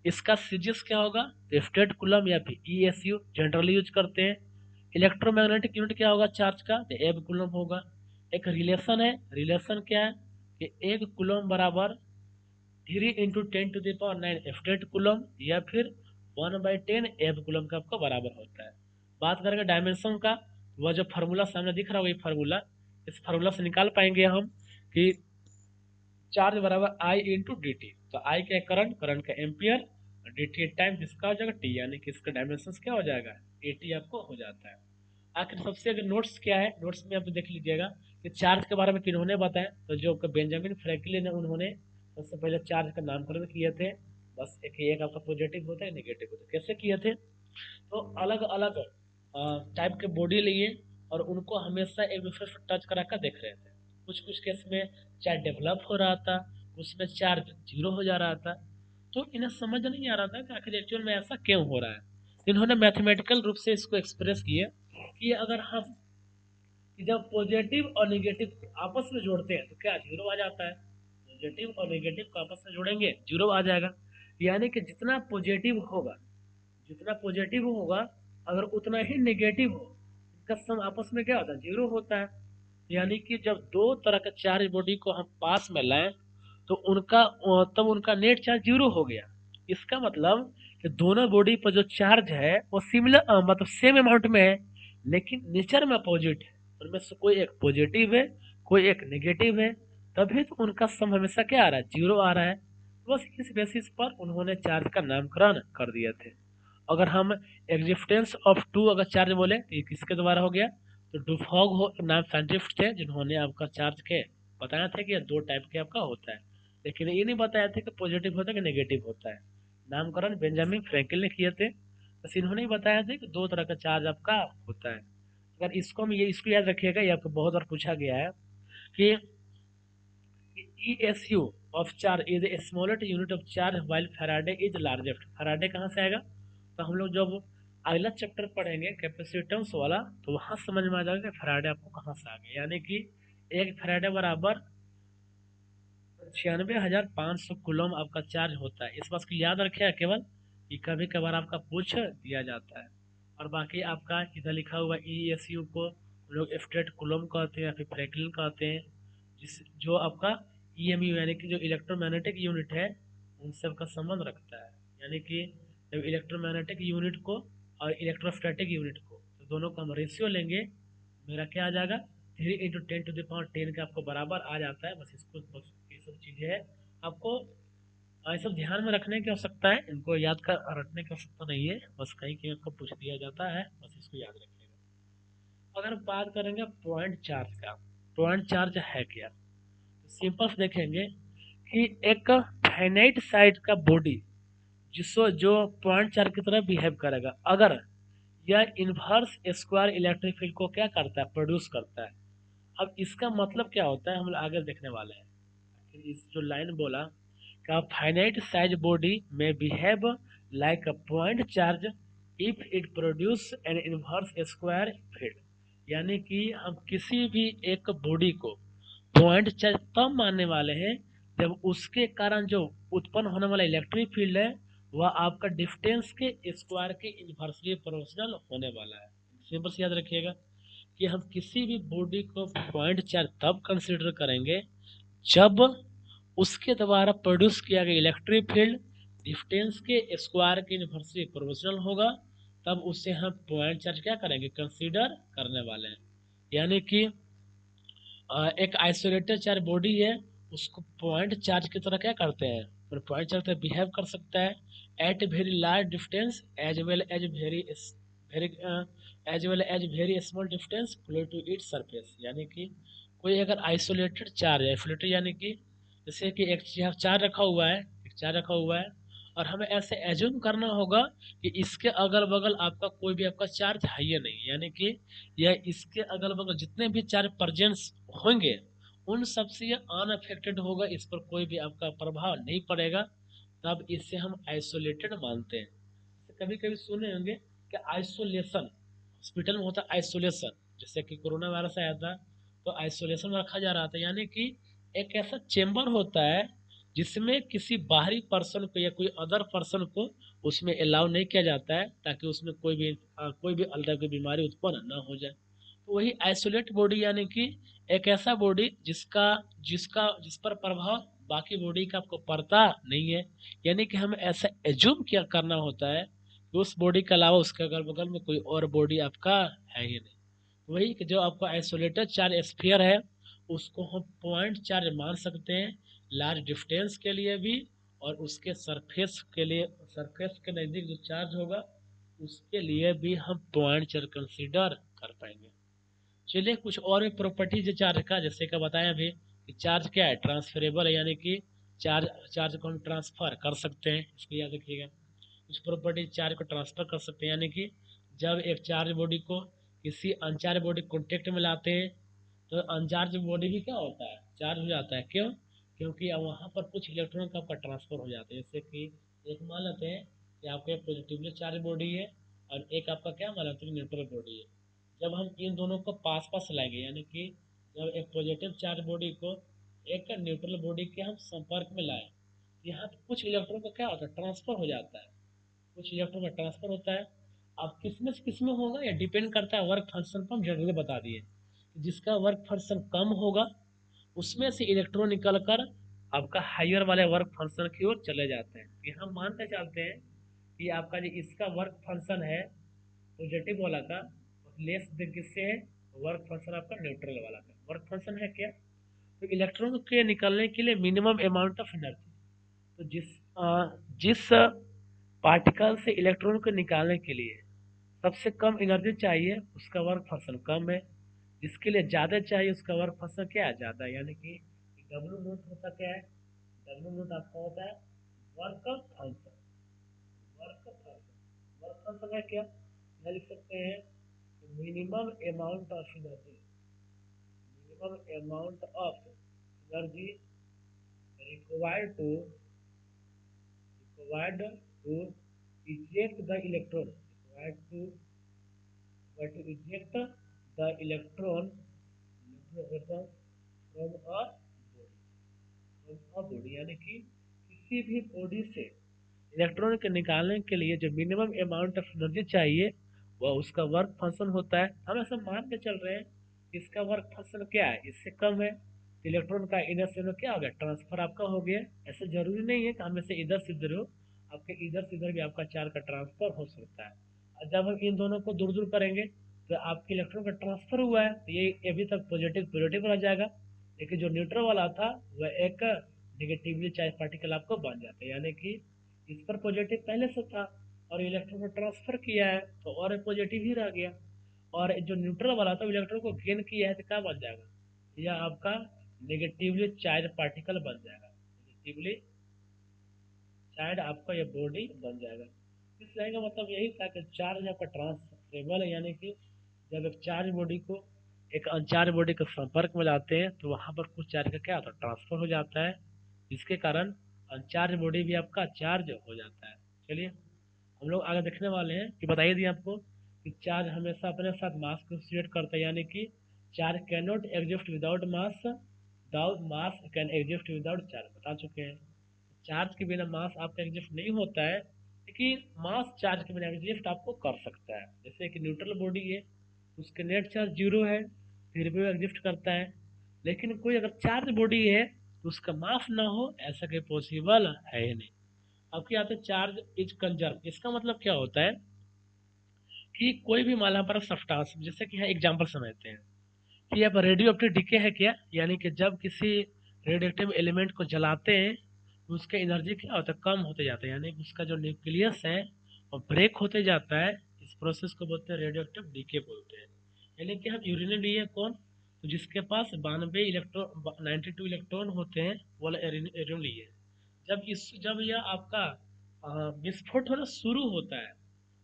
इसका सीजीएस क्या होगा, रिफ्लेक्टेड कूलम या फिर ईएसयू जनरली यूज करते हैं। इलेक्ट्रोमैग्नेटिक यूनिट क्या होगा चार्ज का, तो एब कूलम होगा। एक रिलेशन है, रिलेशन क्या है कि एक कूलम बराबर 3 × 10⁻⁹ एफ्टेट कूलम या फिर 1/10 एब कूलम का आपका बराबर होता है। बात करेंगे डायमेंशन का, वह जो फार्मूला सामने दिख रहा होगा ये फार्मूला, इस फार्मूला से निकाल पाएंगे हम कि चार्ज बराबर आई इंटू डी टी। तो आई का करंट, करंट का एम्पियर, डी टी टाइम जिसका हो जाएगा टी, यानी कि इसका डायमेंशन क्या हो जाएगा, ए टी आपको हो जाता है। आखिर सबसे अगर नोट्स क्या है, नोट्स में आप देख लीजिएगा कि चार्ज के बारे में किन्होंने बताया, तो जो बेंजामिन फ्रैंकलिन है उन्होंने सबसे पहले चार्ज का नामकरण किए थे। बस एक आपका पॉजिटिव होता है, नेगेटिव होता है। कैसे किए थे, तो अलग अलग टाइप के बॉडी लिए और उनको हमेशा एक दूसरे से टच करा कर देख रहे थे। कुछ कुछ केस में चार्ज डेवलप हो रहा था, उसमें चार्ज जीरो हो जा रहा था। तो इन्हें समझ नहीं आ रहा था कि आखिर एक्चुअल में ऐसा क्यों हो रहा है। इन्होंने मैथमेटिकल रूप से इसको एक्सप्रेस किया कि अगर हम जब पॉजिटिव और निगेटिव आपस में जोड़ते हैं तो क्या जीरो आ जाता है। पॉजिटिव और निगेटिव को आपस में जोड़ेंगे जीरो आ जाएगा। यानी कि जितना पॉजिटिव होगा, जितना पॉजिटिव होगा अगर उतना ही नेगेटिव हो, इनका सम आपस में क्या होता है, जीरो होता है। यानी कि जब दो तरह के चार्ज बॉडी को हम पास में लाएं तो उनका तब उनका नेट चार्ज जीरो हो गया। इसका मतलब कि दोनों बॉडी पर जो चार्ज है वो सिमिलर मतलब सेम अमाउंट में है, लेकिन नेचर में अपोजिट है। उनमें से कोई एक पॉजिटिव है, कोई एक नेगेटिव है, तभी तो उनका सम हमेशा क्या आ रहा है, जीरो आ रहा है। बस इस बेसिस पर उन्होंने चार्ज का नामकरण कर दिए थे। अगर हम एग्जिस्टेंस ऑफ टू अगर चार्ज बोले तो ये किसके द्वारा हो गया, तो डुफॉग हो नाम साइंटिस्ट थे जिन्होंने आपका चार्ज के बताया था कि ये दो टाइप के आपका होता है, लेकिन ये नहीं बताया था कि पॉजिटिव होता है कि नेगेटिव होता है। नामकरण बेंजामिन फ्रैंकलिन ने किए थे, बस इन्होंने ही बताया था कि दो तरह का चार्ज आपका होता है। अगर इसको हम ये इसको याद रखिएगा, ये आपको बहुत बार पूछा गया है कि ESU of charge is the smallest unit of charge while Faraday is largest। Faraday कहाँ से आएगा, तो हम लोग जब अगला चैप्टर पढ़ेंगे कैपेसिटेंस वाला तो वहां समझ में आ जाएगा कि फैराडे आपको कहाँ से आ गया। यानी कि एक फैराडे बराबर 96,500 कूलम आपका चार्ज होता है। इस बात को याद रखिएगा केवल कि कभी कभार आपका पूछ दिया जाता है। और बाकी आपका इधर लिखा हुआ ESU को लोग स्ट्रेट कूलम कहते हैं या फिर फ्रैंकलिन कहते हैं, जिस जो आपका EMU यानी कि जो इलेक्ट्रोमैग्नेटिक यूनिट है उन सब का संबंध रखता है। यानी कि जब इलेक्ट्रोमैग्नेटिक यूनिट को और इलेक्ट्रोस्टैटिक यूनिट को तो दोनों का हम रेशियो लेंगे, मेरा क्या आ जाएगा 3 × 10⁻10 का आपको बराबर आ जाता है। बस इसको बस ये सब चीज़ें है आपको ये सब ध्यान में रखने की आवश्यकता है, इनको याद कर रखने की आवश्यकता नहीं है, बस कहीं कहीं आपको पूछ दिया जाता है, बस इसको याद रखिएगा। अगर बात करेंगे पॉइंट चार्ज का, पॉइंट चार्ज है क्या, तो सिंपल से देखेंगे कि एक फाइनाइट साइज का बॉडी जिसको जो पॉइंट चार्ज की तरह बिहेव करेगा, अगर यह इनवर्स स्क्वायर इलेक्ट्रिक फील्ड को क्या करता है, प्रोड्यूस करता है। अब इसका मतलब क्या होता है हम लोग आगे देखने वाले हैं। इस जो लाइन बोला कि फाइनाइट साइज बॉडी में behave like a point charge if it produce an inverse square field. यानी कि हम किसी भी एक बॉडी को पॉइंट चार्ज तब मानने वाले हैं जब उसके कारण जो उत्पन्न होने वाला इलेक्ट्रिक फील्ड है वह आपका डिस्टेंस के स्क्वायर के इन्वर्सली प्रोपोर्शनल होने वाला है। सिंपल से याद रखिएगा कि हम किसी भी बॉडी को पॉइंट चार्ज तब कंसीडर करेंगे जब उसके द्वारा प्रोड्यूस किया गया इलेक्ट्रिक फील्ड डिस्टेंस के स्क्वायर के इन्वर्सली प्रोपोर्शनल होगा, तब उसे हम पॉइंट चार्ज क्या करेंगे, कंसीडर करने वाले हैं। यानी कि एक आइसोलेटेड चार्ज बॉडी है उसको पॉइंट चार्ज की तरह क्या करते हैं, पर पॉइंट चार्ज तरह बिहेव कर सकता है at very large distance as well as very very small distance close to its surface. यानी कि कोई अगर आइसोलेटेड चार्ज है, आइसोलेटेड यानी कि जैसे कि एक चार्ज रखा हुआ है, एक चार्ज रखा हुआ है और हमें ऐसे एज्यूम करना होगा कि इसके अगल बगल आपका कोई भी आपका चार्ज है ही नहीं, यानी कि यह इसके अगल बगल जितने भी चार्ज प्रेजेंस होंगे उन सबसे ये अनअफेक्टेड होगा, इस पर कोई भी आपका प्रभाव नहीं पड़ेगा, तब इसे हम आइसोलेटेड मानते हैं। कभी कभी सुने होंगे इसका आइसोलेशन, हॉस्पिटल में होता है आइसोलेशन, जैसे कि कोरोना वायरस आया था तो आइसोलेशन में रखा जा रहा था, यानी कि एक ऐसा चेम्बर होता है जिसमें किसी बाहरी पर्सन को या कोई अदर पर्सन को उसमें अलाउ नहीं किया जाता है, ताकि उसमें कोई भी अलग की बीमारी उत्पन्न ना हो जाए। तो वही आइसोलेट बॉडी, यानी कि एक ऐसा बॉडी जिसका जिसका जिस पर प्रभाव बाकी बॉडी का आपको पड़ता नहीं है, यानी कि हमें ऐसा एज्यूम किया करना होता है कि उस बॉडी के अलावा उसके अगल बगल में कोई और बॉडी आपका है ही नहीं। वही कि जो आपका आइसोलेटेड चार्ज स्फीयर है उसको हम पॉइंट चार्ज मान सकते हैं लार्ज डिस्टेंस के लिए भी, और उसके सरफेस के लिए, सरफेस के नज़दीक जो चार्ज होगा उसके लिए भी हम पॉइंट चार्ज कंसीडर कर पाएंगे। चलिए कुछ और भी प्रॉपर्टीज है चार्ज का, जैसे कि बताएं अभी कि चार्ज क्या है, ट्रांसफरेबल है, यानी कि चार्ज चार्ज को हम ट्रांसफर कर सकते हैं, इसको याद रखिएगा। कुछ प्रॉपर्टी चार्ज को ट्रांसफर कर सकते हैं, यानी कि जब एक चार्ज बॉडी को किसी अनचार्ज बॉडी कॉन्टेक्ट में लाते हैं तो अनचार्ज बॉडी भी क्या होता है, चार्ज हो जाता है। क्यों? क्योंकि अब वहाँ पर कुछ इलेक्ट्रॉन का आपका ट्रांसफर हो जाता है। जैसे कि एक मान लेते हैं कि आपका एक पॉजिटिवली चार्ज बॉडी है और एक आपका क्या मान लेते हैं न्यूट्रल बॉडी है। जब हम इन दोनों को पास पास लाएंगे, यानी कि जब एक पॉजिटिव चार्ज बॉडी को एक न्यूट्रल बॉडी के हम संपर्क में लाए, यहाँ पे कुछ इलेक्ट्रॉन का क्या होता है, ट्रांसफर हो जाता है, कुछ इलेक्ट्रॉन का ट्रांसफर होता है। अब किसमें से किसमें होगा या डिपेंड करता है वर्क फंक्शन पर, हम जनरली बता दिए। जिसका वर्क फंक्शन कम होगा उसमें से इलेक्ट्रॉन निकल कर आपका हायर वाले वर्क फंक्शन की ओर चले जाते हैं। ये हम मानते चलते हैं कि आपका जो इसका वर्क फंक्शन है पॉजिटिव वाला का लेस देन किससे है, वर्क फंक्शन आपका न्यूट्रल वाला का। वर्क फंक्शन है क्या, तो इलेक्ट्रॉन के निकलने के लिए मिनिमम अमाउंट ऑफ एनर्जी, तो जिस पार्टिकल से इलेक्ट्रॉन को निकालने के लिए सबसे कम एनर्जी चाहिए उसका वर्क फंक्शन कम है, जिसके लिए ज़्यादा चाहिए उसका वर्क फंक्शन क्या है, ज़्यादा। यानी कि डब्ल्यू नोट होता क्या है, डब्ल्यू नोट आपका होता है work function. Work function, work function है क्या, यह लिख सकते हैं minimum amount of energy, minimum amount of energy required to required to eject the electron, required to eject the electron from a body, यानी कि किसी भी बॉडी से इलेक्ट्रॉन के निकालने के लिए जो मिनिमम अमाउंट ऑफ एनर्जी चाहिए वह उसका वर्क फंक्शन होता है। हम ऐसा मान के चल रहे हैं कि इसका वर्क फंक्शन क्या है, इससे कम है, इलेक्ट्रॉन का इधर से क्या हो गया, ट्रांसफर आपका हो गया। ऐसा जरूरी नहीं है कि हमें से इधर से इधर हो, आपके इधर से इधर भी आपका चार्ज का ट्रांसफर हो सकता है। और जब हम इन दोनों को दूर दूर करेंगे तो आपके इलेक्ट्रॉन का ट्रांसफर हुआ है तो ये अभी तक पॉजिटिव पॉजिटिव रह जाएगा, लेकिन जो न्यूट्रल वाला था वह एक निगेटिवली चार्ज पार्टिकल आपको बन जाता है। यानी कि इस पर पॉजिटिव पहले से था और इलेक्ट्रॉन को ट्रांसफर किया है तो और पॉजिटिव ही रह गया, और जो न्यूट्रल वाला था इलेक्ट्रॉन को गेन किया है तो क्या बन जाएगा, यह आपका नेगेटिवली चार्ज पार्टिकल बन जाएगा, नेगेटिवली चार्ज आपका ये बॉडी बन जाएगा। इस लाइन का मतलब यही था कि चार्ज आपका ट्रांसफरेबल है, यानी कि जब एक चार्ज बॉडी को एक अनचार्ज बॉडी के संपर्क में लाते हैं तो वहाँ पर कुछ चार्ज का क्या होता है, ट्रांसफर हो जाता है, जिसके कारण अनचार्ज बॉडी भी आपका चार्ज हो जाता है। चलिए हम लोग आगे देखने वाले हैं कि बताइए दिए आपको कि चार्ज हमेशा अपने साथ मास को एसोसिएट करता है, यानी कि charge can not exist without mass, without mass can exist without charge, बता चुके हैं। चार्ज के बिना मास आपका एग्जिस्ट नहीं होता है, लेकिन मास चार्ज के बिना एग्जिस्ट आपको कर सकता है। जैसे कि न्यूट्रल बॉडी है उसके नेट चार्ज जीरो है फिर भी वो एग्जिस्ट करता है, लेकिन कोई अगर चार्ज बॉडी है तो उसका मास ना हो ऐसा कोई पॉसिबल है ही नहीं। अब क्या आता है चार्ज इज कंजर्व, इसका मतलब क्या होता है कि कोई भी माला पर सब्सटेंस, जैसे कि यहाँ एग्जांपल समझते हैं कि अब रेडियो एक्टिव डीके है क्या, यानी कि जब किसी रेडियो एक्टिव एलिमेंट को जलाते हैं तो उसका एनर्जी क्या होता है, कम होते जाता है, यानी उसका जो न्यूक्लियस है वो ब्रेक होते जाता है। इस प्रोसेस को बोलते हैं रेडियो एक्टिव डीके बोलते हैं। यानी कि हम यूरेनियम लिए कौन, तो जिसके पास 92 इलेक्ट्रॉन होते हैं वो यूरेनियम लिए। जब यह आपका विस्फोट होना शुरू होता है,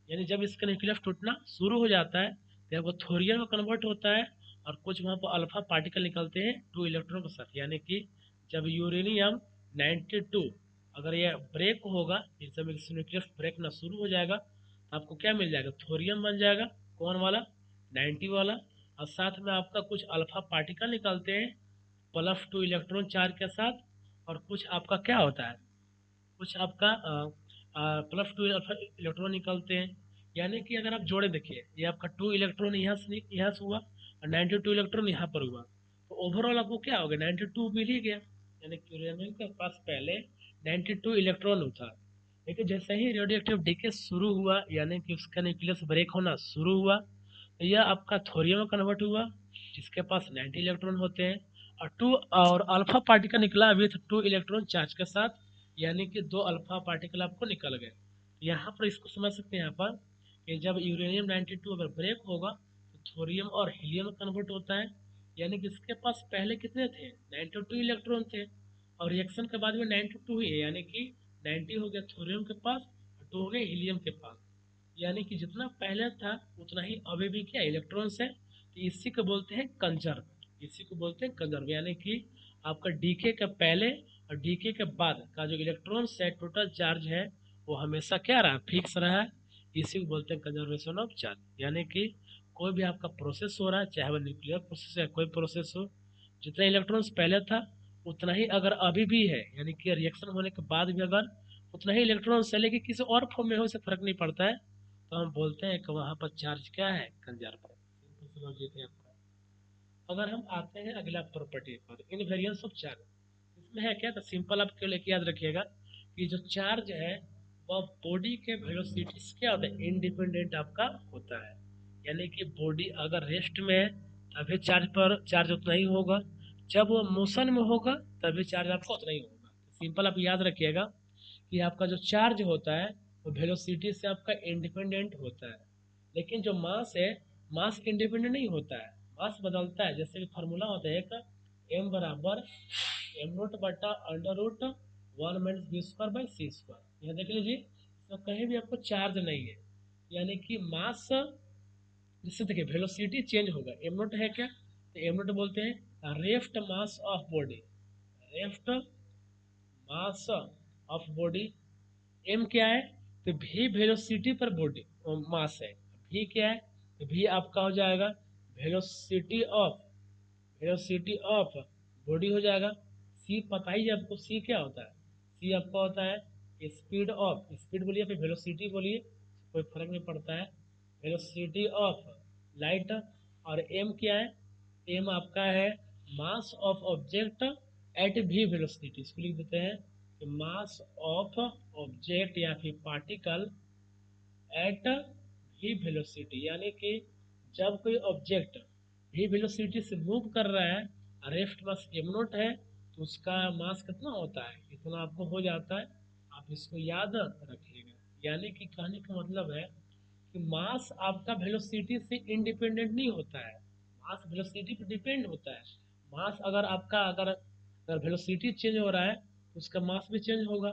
यानी जब इसका न्यूक्लियस टूटना शुरू हो जाता है तो वो थोरियम में कन्वर्ट होता है और कुछ वहाँ पर अल्फा पार्टिकल निकलते हैं 2 इलेक्ट्रॉन के साथ। यानी कि जब यूरेनियम 92 अगर यह ब्रेक होगा, जब न्यूक्लियस ब्रेक ना शुरू हो जाएगा आपको क्या मिल जाएगा, थोरियम बन जाएगा, कौन वाला, 90 वाला। और साथ में आपका कुछ अल्फा पार्टिकल निकलते हैं +2 इलेक्ट्रॉन चार्ज के साथ, और कुछ आपका क्या होता है, कुछ आपका +2 अल्फा इलेक्ट्रॉन निकलते हैं। यानी कि अगर आप जोड़े देखिए, ये आपका 2 इलेक्ट्रॉन यहाँ से हुआ और 92 इलेक्ट्रॉन यहाँ पर हुआ, तो ओवरऑल आपको क्या होगा, 92 मिल ही गया। यानी कि यूरेनियम के पास पहले 92 इलेक्ट्रॉन होता, लेकिन जैसे ही रेडियो एक्टिव डीके शुरू हुआ, यानी कि उसका न्यूक्लियस ब्रेक होना शुरू हुआ, तो यह आपका थोरियम में कन्वर्ट हुआ, जिसके पास 90 इलेक्ट्रॉन होते हैं, और 2 और अल्फा पार्टिकल निकला विथ 2 इलेक्ट्रॉन चार्ज के साथ, यानी कि 2 अल्फा पार्टिकल आपको निकल गए। यहाँ पर इसको समझ सकते हैं यहाँ पर कि जब यूरेनियम 92 अगर ब्रेक होगा तो थोरियम और हीलियम में कन्वर्ट होता है, यानी कि इसके पास पहले कितने थे, 92 इलेक्ट्रॉन थे, और रिएक्शन के बाद में 92 ही है, यानी कि 90 हो गया थोरियम के पास और 2 हो गए हीलियम के पास। यानी कि जितना पहले था उतना ही अभी भी क्या इलेक्ट्रॉन्स है, तो इसी को बोलते हैं कंजर्व, इसी को बोलते हैं कंजर्व। यानी कि आपका डीके के पहले और डीके के बाद का जो इलेक्ट्रॉन्स है, टोटल चार्ज है, वो हमेशा क्या रहा, फिक्स रहा है। इसी को बोलते हैं कंजर्वेशन ऑफ चार्ज। यानी कि कोई भी आपका प्रोसेस हो रहा है, चाहे वो न्यूक्लियर प्रोसेस या कोई प्रोसेस हो, जितना इलेक्ट्रॉन्स पहले था उतना ही अगर अभी भी है, यानी कि रिएक्शन होने के बाद भी अगर उतना ही इलेक्ट्रॉन्स है, लेकिन किसी और फॉर्म में हो, उससे फर्क नहीं पड़ता है, तो हम बोलते हैं कि वहाँ पर चार्ज क्या है, कंजर्व है। अगर हम आते हैं अगला प्रॉपर्टी पर, इनवेरियंस ऑफ चार्ज, इसमें है क्या, तो सिंपल आप केवल एक याद रखिएगा कि जो चार्ज है वह बॉडी के वेलोसिटी से क्या होता है, इंडिपेंडेंट आपका होता है। यानी कि बॉडी अगर रेस्ट में है तभी चार्ज पर चार्ज उतना ही होगा, जब वो मोशन में होगा तभी चार्ज आपका उतना ही होगा। सिंपल आप याद रखिएगा कि आपका जो चार्ज होता है वो वेलोसिटी से आपका इंडिपेंडेंट होता है, लेकिन जो मास है, मास इंडिपेंडेंट नहीं होता है, मास बदलता है। जैसे कि फार्मूला होता है एक, एम बराबर एम नोट बटा अंडर रूट 1 - v² / c²। यह देख लीजिए, इसमें कहीं भी आपको चार्ज नहीं है, यानी कि मास, जिससे देखिए वेलोसिटी चेंज होगा। एम नोट है क्या, तो एम नोट बोलते हैं rest mass of body, rest mass of body. M क्या है, तो भी वेलोसिटी पर बॉडी मास है, भी क्या है, तो भी आपका हो जाएगा velocity of, velocity of body हो जाएगा। सी पता ही है आपको, सी क्या होता है, सी आपका होता है स्पीड ऑफ, स्पीड बोलिए फिर वेलोसिटी बोलिए, कोई फर्क नहीं पड़ता है, वेलोसिटी ऑफ लाइट। और एम क्या है, एम आपका है मास ऑफ ऑब्जेक्ट एट भी वेलोसिटी, इसको लिख देते हैं कि मास ऑफ ऑब्जेक्ट या फिर पार्टिकल एट भी वेलोसिटी। यानी कि जब कोई ऑब्जेक्ट भी वेलोसिटी से मूव कर रहा है, रेस्ट मास एम नोट है, तो उसका मास कितना होता है, इतना आपको हो जाता है। आप इसको याद रखिएगा। यानी कि कहने का मतलब है कि मास आपका वेलोसिटी से इंडिपेंडेंट नहीं होता है, मास वेलोसिटी पर डिपेंड होता है। मास अगर आपका अगर वेलोसिटी चेंज हो रहा है तो उसका मास भी चेंज होगा,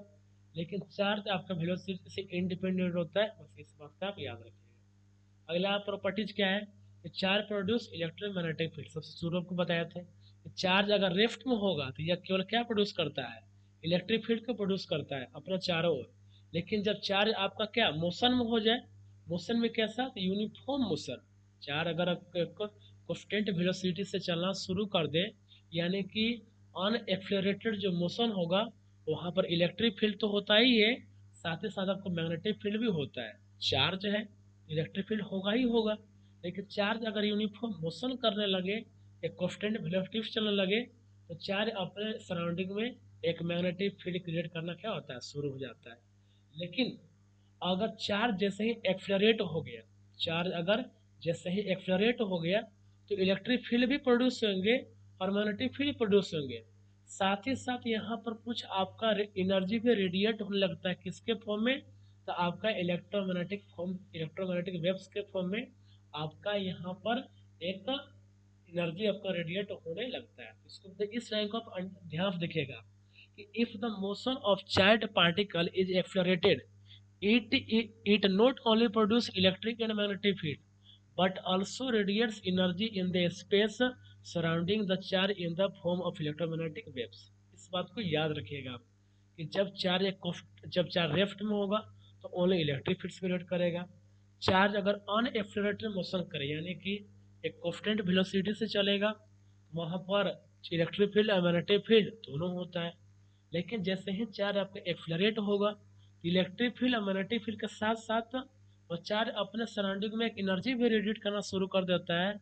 लेकिन चार्ज आपका वेलोसिटी से इंडिपेंडेंट होता है, बस इस बात का आप याद रखिएगा। अगला प्रॉपर्टीज क्या है, कि चार्ज प्रोड्यूस इलेक्ट्रोमैग्नेटिक फील्ड, सबसे शुरू आपको बताया था कि चार्ज अगर लेफ्ट में होगा तो यह केवल क्या प्रोड्यूस करता है, इलेक्ट्रिक फील्ड को प्रोड्यूस करता है अपने चारों ओर। लेकिन जब चार्ज आपका क्या मोशन में हो जाए, मोशन में कैसा, तो यूनिफॉर्म मोशन, चार्ज अगर कांस्टेंट वेलोसिटी से चलना शुरू कर दे, यानी कि अनएक्सेलरेटेड जो मोशन होगा, वहाँ पर इलेक्ट्रिक फील्ड तो होता ही है, साथ ही साथ आपको मैग्नेटिक फील्ड भी होता है। चार्ज है, इलेक्ट्रिक फील्ड होगा ही होगा, लेकिन चार्ज अगर यूनिफॉर्म मोशन करने लगे या कांस्टेंट वेलोसिटी से चलने लगे, तो चार्ज अपने सराउंडिंग में एक मैग्नेटिक फील्ड क्रिएट करना क्या होता है, शुरू हो जाता है। लेकिन अगर चार्ज जैसे ही एक्सेलरेट हो गया, चार्ज अगर जैसे ही एक्सेलरेट हो गया, तो इलेक्ट्रिक फील्ड भी प्रोड्यूस होंगे और मैग्नेटिक फील्ड प्रोड्यूस होंगे। साथ ही साथ यहाँ पर कुछ आपका एनर्जी भी रेडिएट होने लगता है, किसके फॉर्म में, तो आपका इलेक्ट्रोमैग्नेटिक फॉर्म, इलेक्ट्रोमैग्नेटिक वेव्स के फॉर्म में आपका यहाँ पर एक एनर्जी आपका रेडिएट होने लगता है। इसको इस लाइन को आप ध्यान से देखिएगा कि if the motion of charge particle is accelerated, it not only produce electric and magnetic field but also radiates energy in the space surrounding the charge in the form of electromagnetic waves। इस बात को याद रखिएगा आप कि जब charge left में होगा तो ओनली इलेक्ट्रिक फील्ड क्रिएट करेगा, चार्ज अगर अनएक्सेलरेटेड मोशन करे यानी कि एक कांस्टेंट वेलोसिटी से चलेगा, वहां पर इलेक्ट्रिक फील्ड और मैग्नेटिक फील्ड दोनों होता है। लेकिन जैसे ही चार्ज आपका एक्सेलरेट होगा, इलेक्ट्रिक फील्ड और मैग्नेटिक फील्ड के साथ साथ वो चार्ज अपने सराउंडिंग में एक एनर्जी भी रेडिएट करना शुरू कर देता है।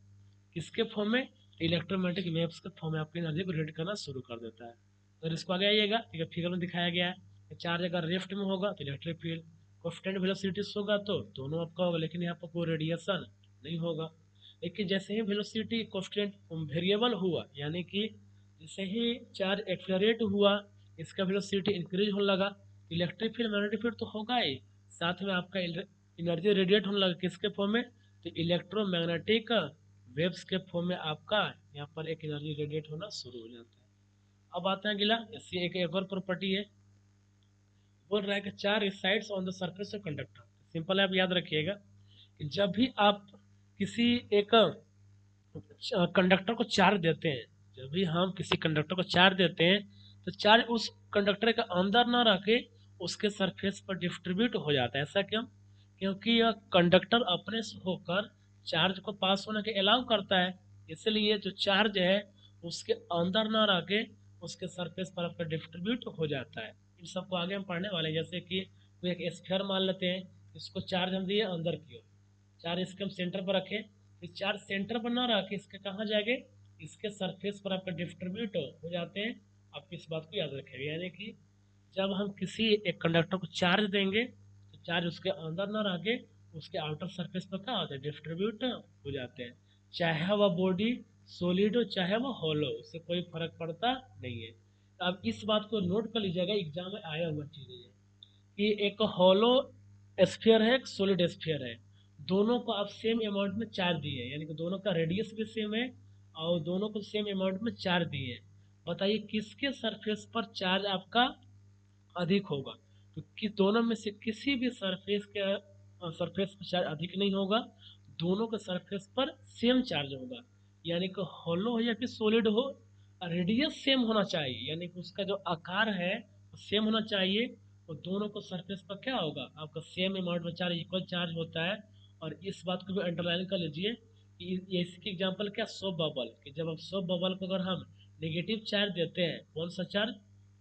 किसके फॉर्म में? इलेक्ट्रोमैग्नेटिक वेव्स के फॉर्म में आपकी एनर्जी को रेडिएट करना शुरू कर देता है। अगर इसको आगे आइएगा, ठीक है, फिगर में दिखाया गया है, चार्ज अगर लेफ्ट में होगा तो इलेक्ट्रिक फील्ड, कांस्टेंट वेलोसिटी होगा तो दोनों आपका होगा, लेकिन यहाँ पर कोई रेडिएशन नहीं होगा। लेकिन जैसे ही वेलोसिटी कांस्टेंट वेरिएबल हुआ, यानी कि जैसे ही चार्ज एक्सेलरेट हुआ, इसका वेलोसिटी इंक्रीज होने लगा, इलेक्ट्रिक फील्ड मैग्नेटिक फील्ड तो होगा ही, साथ में आपका एनर्जी रेडिएट होने लगा किसके फॉर्म में? तो इलेक्ट्रोमैग्नेटिक वेव्स के फॉर्म में आपका यहाँ पर एक एनर्जी रेडिएट होना शुरू हो जाता है। अब आता है अगला, इसकी एक और प्रॉपर्टी है, बोल रहा है कि चार sides on the surface of conductor. Simple है, आप याद रखिएगा कि जब भी आप किसी एक कंडक्टर को चार्ज देते हैं, जब भी हम किसी कंडक्टर को चार्ज देते हैं, तो चार्ज उस कंडक्टर के अंदर ना रह के उसके सरफेस पर डिस्ट्रीब्यूट हो जाता है। ऐसा क्यों? क्योंकि यह कंडक्टर अपने से होकर चार्ज को पास होने के अलाउ करता है, इसलिए जो चार्ज है उसके अंदर ना रह के उसके सरफेस पर आपका डिस्ट्रीब्यूट हो जाता है। इन सबको आगे हम पढ़ने वाले हैं। जैसे कि कोई एक स्फीयर मान लेते हैं, इसको चार्ज हम दिए अंदर की ओर, चार्ज इसके हम सेंटर पर रखें, तो चार्ज सेंटर पर ना रख के इसके कहाँ जाएंगे? इसके सरफेस पर आपका डिस्ट्रीब्यूट हो जाते हैं। आप इस बात को याद रखेंगे, यानी कि जब हम किसी एक कंडक्टर को चार्ज देंगे तो चार्ज उसके अंदर ना रह के उसके आउटर सरफेस पर क्या होता है? डिस्ट्रीब्यूट हो जाते हैं। चाहे वह बॉडी सॉलिड हो चाहे वह हॉलो, उससे कोई फर्क पड़ता नहीं है। तो अब इस बात को नोट कर लीजिएगा, एग्जाम में आया हुआ चीज है कि एक हॉलो स्फीयर है, एक सॉलिड स्फीयर है, दोनों को आप सेम अमाउंट में चार्ज दिए हैं, यानी कि दोनों का रेडियस भी सेम है और दोनों को सेम अमाउंट में चार्ज दिए हैं। बताइए किसके सरफेस पर चार्ज आपका अधिक होगा? तो कि दोनों में से किसी भी सरफेस के सरफेस पर चार्ज अधिक नहीं होगा, दोनों के सरफेस पर सेम चार्ज होगा। यानी कि हॉलो हो या फिर सॉलिड हो, रेडियस सेम होना चाहिए, यानी कि उसका जो आकार है वो सेम होना चाहिए, और दोनों को सरफेस पर क्या होगा? आपका सेम अमाउंट में चार्ज, इक्वल चार्ज होता है। और इस बात को भी अंडरलाइन कर लीजिए कि ये इसकी एग्जांपल क्या? सोप बबल, कि जब हम सोप बबल को अगर हम नेगेटिव चार्ज देते हैं, कौन सा चार्ज?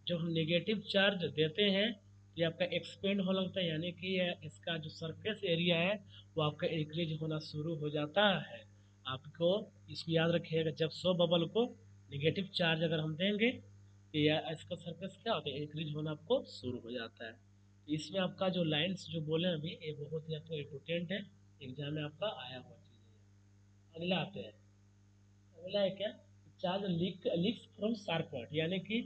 जब हम नेगेटिव चार्ज देते हैं तो ये आपका एक्सपेंड होने लगता है, यानी कि इसका जो सरफेस एरिया है वो आपका इंक्रीज होना शुरू हो जाता है। आपको इसको याद रखिएगा, जब सोप बबल को नेगेटिव चार्ज अगर हम देंगे तो या इसका सरफेस क्या होता है? इंक्रीज होना आपको शुरू हो जाता है। तो इसमें आपका जो लाइन्स जो बोले अभी, ये बहुत ही आपको इम्पोर्टेंट है, एग्जाम में आपका आया हुआ चीज़ है। अगला आते हैं, अगला है क्या? Charge leaks from sharp point, यानी कि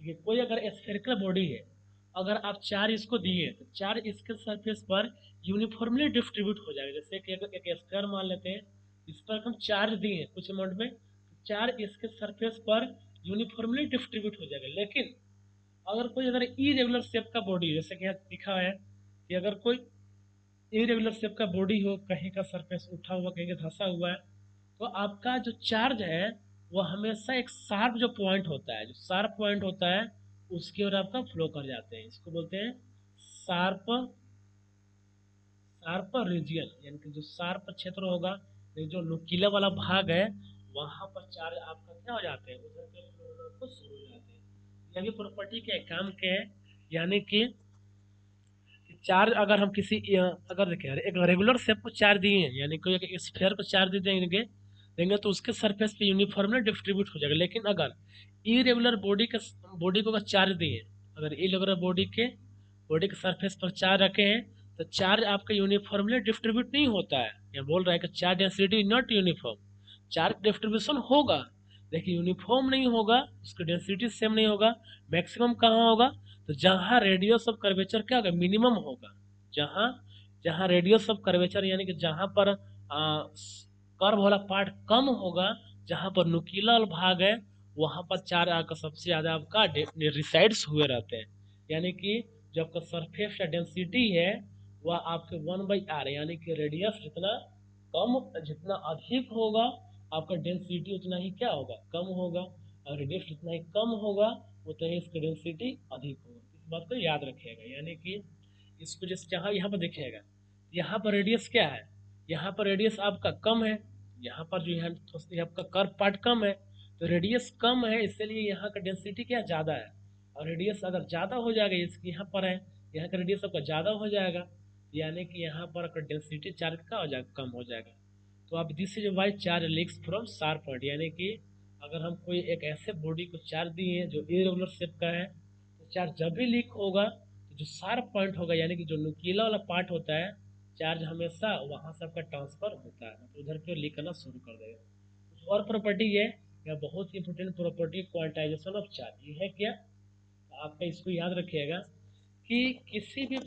ये कोई अगर स्फेरिकल बॉडी है, अगर आप चार्ज इसको दिए तो चार्ज इसके सरफेस पर यूनिफॉर्मली डिस्ट्रीब्यूट हो जाएगा। जैसे कि अगर एक स्फीयर मान लेते हैं, इस पर हम चार्ज दिए कुछ अमाउंट में, तो चार्ज इसके सरफेस पर यूनिफॉर्मली डिस्ट्रीब्यूट हो जाएगा। लेकिन अगर इरेगुलर शेप का बॉडी, जैसे कि यहाँ लिखा है कि अगर कोई इरेगुलर शेप का बॉडी हो, कहीं का सरफेस उठा हुआ कहीं का धंसा हुआ है, तो आपका जो चार्ज है वो हमेशा एक शार्प जो पॉइंट होता है, जो शार्प पॉइंट होता है उसकी ओर आपका फ्लो कर जाते हैं। इसको बोलते हैं शार्प शार्प रीजियन, यानी कि जो शार्प क्षेत्र होगा, ये जो नुकीला वाला भाग है, वहां पर चार्ज आपका क्या हो जाते हैं? उधर के फ्लो होना आपको शुरू हो जाते हैं। ये भी प्रॉपर्टी के काम के है, यानी कि चार्ज अगर हम किसी अगर देखें एक रेगुलर शेप को चार्ज दिए हैं, यानी कोई एक स्फीयर को चार्ज देंगे देंगे तो उसके सरफेस पे यूनिफॉर्मली डिस्ट्रीब्यूट हो जाएगा। लेकिन अगर इरेगुलर बॉडी को अगर चार्ज दिए, अगर इरेगुलर बॉडी के सरफेस पर चार्ज रखे हैं, तो चार्ज आपका यूनिफॉर्मली डिस्ट्रीब्यूट नहीं होता है। यह बोल रहा है कि charge density not uniform, charge distribution होगा लेकिन यूनिफॉर्म नहीं होगा, उसकी डेंसिटी सेम नहीं होगा। मैक्सिमम कहाँ होगा? तो जहाँ रेडियस ऑफ कर्वेचर क्या होगा? मिनिमम होगा। जहाँ जहाँ रेडियस ऑफ कर्वेचर यानी कि जहाँ पर कर्व वाला पार्ट कम होगा, जहाँ पर नुकीला भाग है, वहाँ पर चार्ज आपका सबसे ज़्यादा आपका रिसाइड्स हुए रहते हैं। यानी कि जो आपका सरफेस का डेंसिटी है वह आपके 1/r, यानी कि रेडियस जितना अधिक होगा, आपका डेंसिटी उतना ही क्या होगा? कम होगा। और रेडियस जितना ही कम होगा उतना ही इसकी डेंसिटी अधिक होगा। इस बात को याद रखिएगा, यानी कि इसको जैसे जहाँ यहाँ पर देखिएगा, यहाँ पर रेडियस क्या है, यहाँ पर रेडियस आपका कम है, यहाँ पर जो है आपका कर्व पार्ट कम है, तो रेडियस कम है इसलिए यहाँ का डेंसिटी क्या ज़्यादा है। और रेडियस अगर ज़्यादा हो जाएगा, इसकी यहाँ पर है, यहाँ का रेडियस आपका ज़्यादा हो जाएगा, यानी कि यहाँ पर आपका डेंसिटी चार्ज का हो जाएगा, कम हो जाएगा। तो आप this is why charge leaks from sharp point, यानी कि अगर हम कोई एक ऐसे बॉडी को चार्ज दिए हैं जो इरेगुलर शेप का है, तो चार्ज जब भी लीक होगा तो जो शार्प पॉइंट होगा, यानी कि जो नुकीला वाला पार्ट होता है, चार्ज हमेशा वहाँ से आपका ट्रांसफर होता है, तो उधर की ओर लीक करना शुरू कर देगा। कुछ और प्रॉपर्टी है, या बहुत ही important property, quantisation of charge. ये है क्या, आपका इसको याद रखिएगा कि किसी भी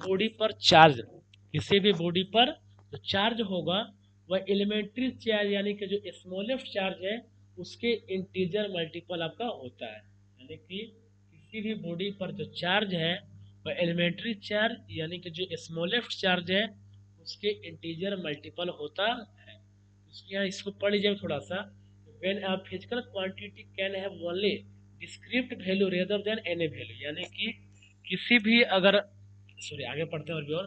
बॉडी पर जो चार्ज होगा वह एलिमेंट्री चार्ज यानी कि जो स्मॉलेस्ट चार्ज है उसके इंटीजर मल्टीपल आपका होता है। यानी कि किसी भी बॉडी पर जो चार्ज है वह एलिमेंट्री चार्ज यानी कि जो स्मॉलेस्ट चार्ज है उसके इंटीजर मल्टीपल होता है। इसके यहाँ इसको पढ़ लीजिए थोड़ा सा। When a physical quantity can have only discrete value rather than any value, यानी कि किसी भी अगर सॉरी आगे पढ़ते हैं और भी, और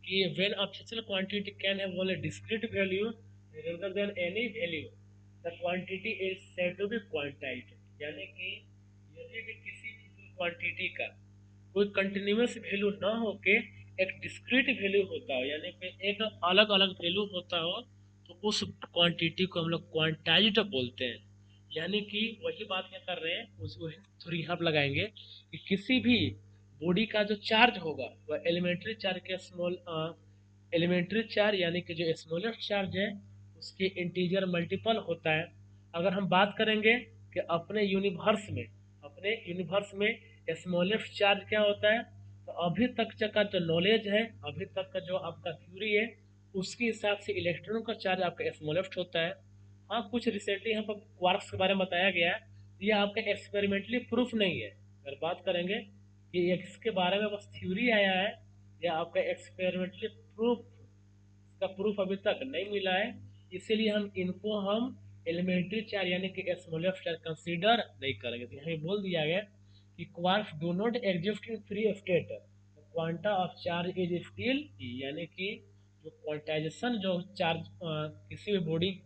कि when a physical quantity can have only discrete value rather than any value, the quantity is said to be quantized, यानी कि यदि भी किसी physical quantity का कोई कंटिन्यूस वैल्यू ना होके एक डिस्क्रीट वैल्यू होता हो, यानी कि एक अलग अलग वैल्यू होता हो, तो उस क्वांटिटी को हम लोग क्वांटाइज्ड बोलते हैं। यानी कि वही बात क्या कर रहे हैं, उसको थोड़ी यहाँ लगाएंगे कि किसी भी बॉडी का जो चार्ज होगा वह एलिमेंट्री चार्ज के एलिमेंट्री चार्ज यानी कि जो स्मॉलेस्ट चार्ज है उसके इंटीजर मल्टीपल होता है। अगर हम बात करेंगे कि अपने यूनिवर्स में स्मॉलेस्ट चार्ज क्या होता है, तो अभी तक का जो नॉलेज है, अभी तक का जो आपका थ्योरी है, उसके हिसाब से इलेक्ट्रॉन का चार्ज आपका स्मॉलेस्ट होता है। हाँ, कुछ रिसेंटली यहाँ पर क्वार्क्स के बारे में बताया गया है, ये आपका एक्सपेरिमेंटली प्रूफ नहीं है। अगर बात करेंगे कि इसके बारे में बस थ्योरी आया है, या आपका एक्सपेरिमेंटली प्रूफ, इसका प्रूफ अभी तक नहीं मिला है, इसीलिए हम एलिमेंट्री चार्ज यानी कि स्मॉलेस्ट चार्ज कंसीडर नहीं करेंगे। तो यहाँ बोल दिया गया कि quarks do not exist in free state, quanta of charge is still E, यानी कि जो क्वांटाइजेशन जो चार्ज किसी भी बॉडी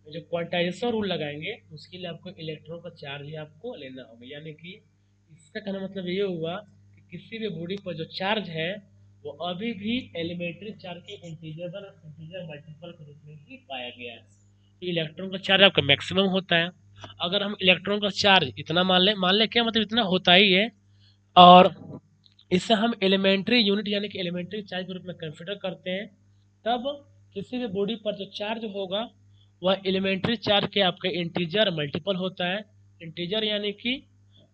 जो क्वांटाइजेशन रूल लगाएंगे उसके लिए आपको इलेक्ट्रॉन का चार्ज ही आपको लेना होगा। यानी कि इसका कहना मतलब ये हुआ कि किसी भी बॉडी पर जो चार्ज है वो अभी भी एलिमेंट्री चार्ज के इंटीजर मल्टीपल के रूप में ही पाया गया है। तो इलेक्ट्रॉन का चार्ज आपका मैक्सिमम होता है। अगर हम इलेक्ट्रॉन का चार्ज इतना मान ले क्या मतलब इतना होता ही है, और इससे हम एलिमेंट्री यूनिट यानी कि एलिमेंट्री चार्ज के रूप में कंसिडर करते हैं, तब किसी भी बॉडी पर जो चार्ज होगा वह एलिमेंट्री चार्ज के आपके इंटीजर मल्टीपल होता है। इंटीजर यानी कि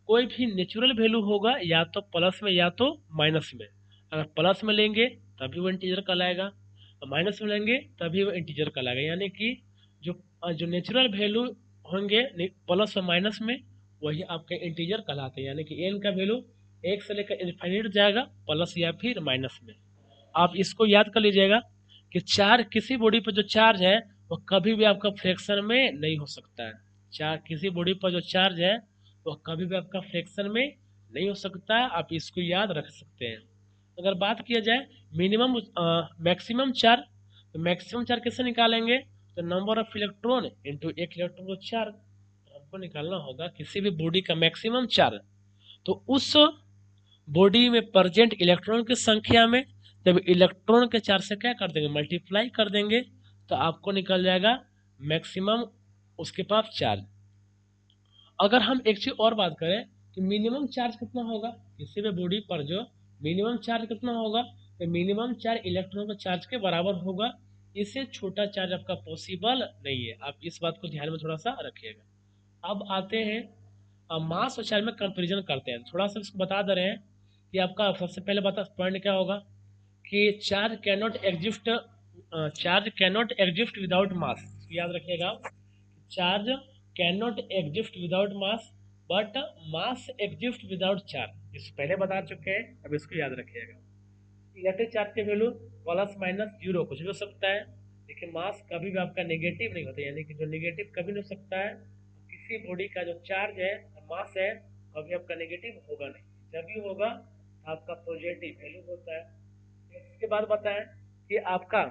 कोई भी नेचुरल वैल्यू होगा या तो प्लस में या तो माइनस में। अगर प्लस में लेंगे तभी वो इंटीजर कहलाएगा, और माइनस में लेंगे तभी वो इंटीजर कहलाएगा। यानी कि जो जो नेचुरल वैल्यू होंगे प्लस और माइनस में, वही आपके इंटीजर कहलाते हैं। यानी कि एन का वैल्यू एक से लेकर इनफाइनाइट जाएगा, प्लस या फिर माइनस में। आप इसको याद कर लीजिएगा कि चार्ज किसी बॉडी पर जो चार्ज है वो कभी भी आपका फ्रैक्शन में नहीं हो सकता है। चार्ज किसी बॉडी पर जो चार्ज है वो कभी भी आपका फ्रैक्शन में नहीं हो सकता है, आप इसको याद रख सकते हैं। अगर बात किया जाए मिनिमम मैक्सिमम चार्ज, तो मैक्सिमम चार्ज कैसे निकालेंगे, तो नंबर ऑफ इलेक्ट्रॉन इंटू एक इलेक्ट्रॉन को चार्ज, आपको निकालना होगा किसी भी बॉडी का मैक्सिमम चार्ज, तो उस बॉडी में प्रेजेंट इलेक्ट्रॉन की संख्या में जब इलेक्ट्रॉन के चार्ज से क्या कर देंगे, मल्टीप्लाई कर देंगे, तो आपको निकल जाएगा मैक्सिमम उसके पास चार्ज। अगर हम एक चीज और बात करें कि मिनिमम चार्ज कितना होगा, किसी भी बॉडी पर जो मिनिमम चार्ज कितना होगा, तो मिनिमम चार्ज इलेक्ट्रॉन के चार्ज के बराबर होगा। इससे छोटा चार्ज आपका पॉसिबल नहीं है, आप इस बात को ध्यान में थोड़ा सा रखिएगा। अब आते हैं मास और चार्ज में कंपेरिजन करते हैं। थोड़ा सा इसको बता दे रहे हैं कि आपका सबसे पहले बता पॉइंट क्या होगा कि चार्ज कैनॉट एग्जिस्ट विदाउट मास। याद रखिएगा, charge cannot exist without mass but mass exist without charge. इस पहले बता चुके हैं, अब इसको याद रखिएगा। इलेक्ट्रिक चार्ज के वैल्यू प्लस माइनस जीरो कुछ भी हो सकता है, लेकिन मास कभी भी आपका नेगेटिव नहीं होता, यानी कि जो नेगेटिव कभी नहीं हो सकता है। किसी बॉडी का जो चार्ज है मास है कभी आपका नेगेटिव होगा नहीं, जब भी होगा आपका पॉजिटिव वैल्यू होता है। इसके बाद बताएं कि आपका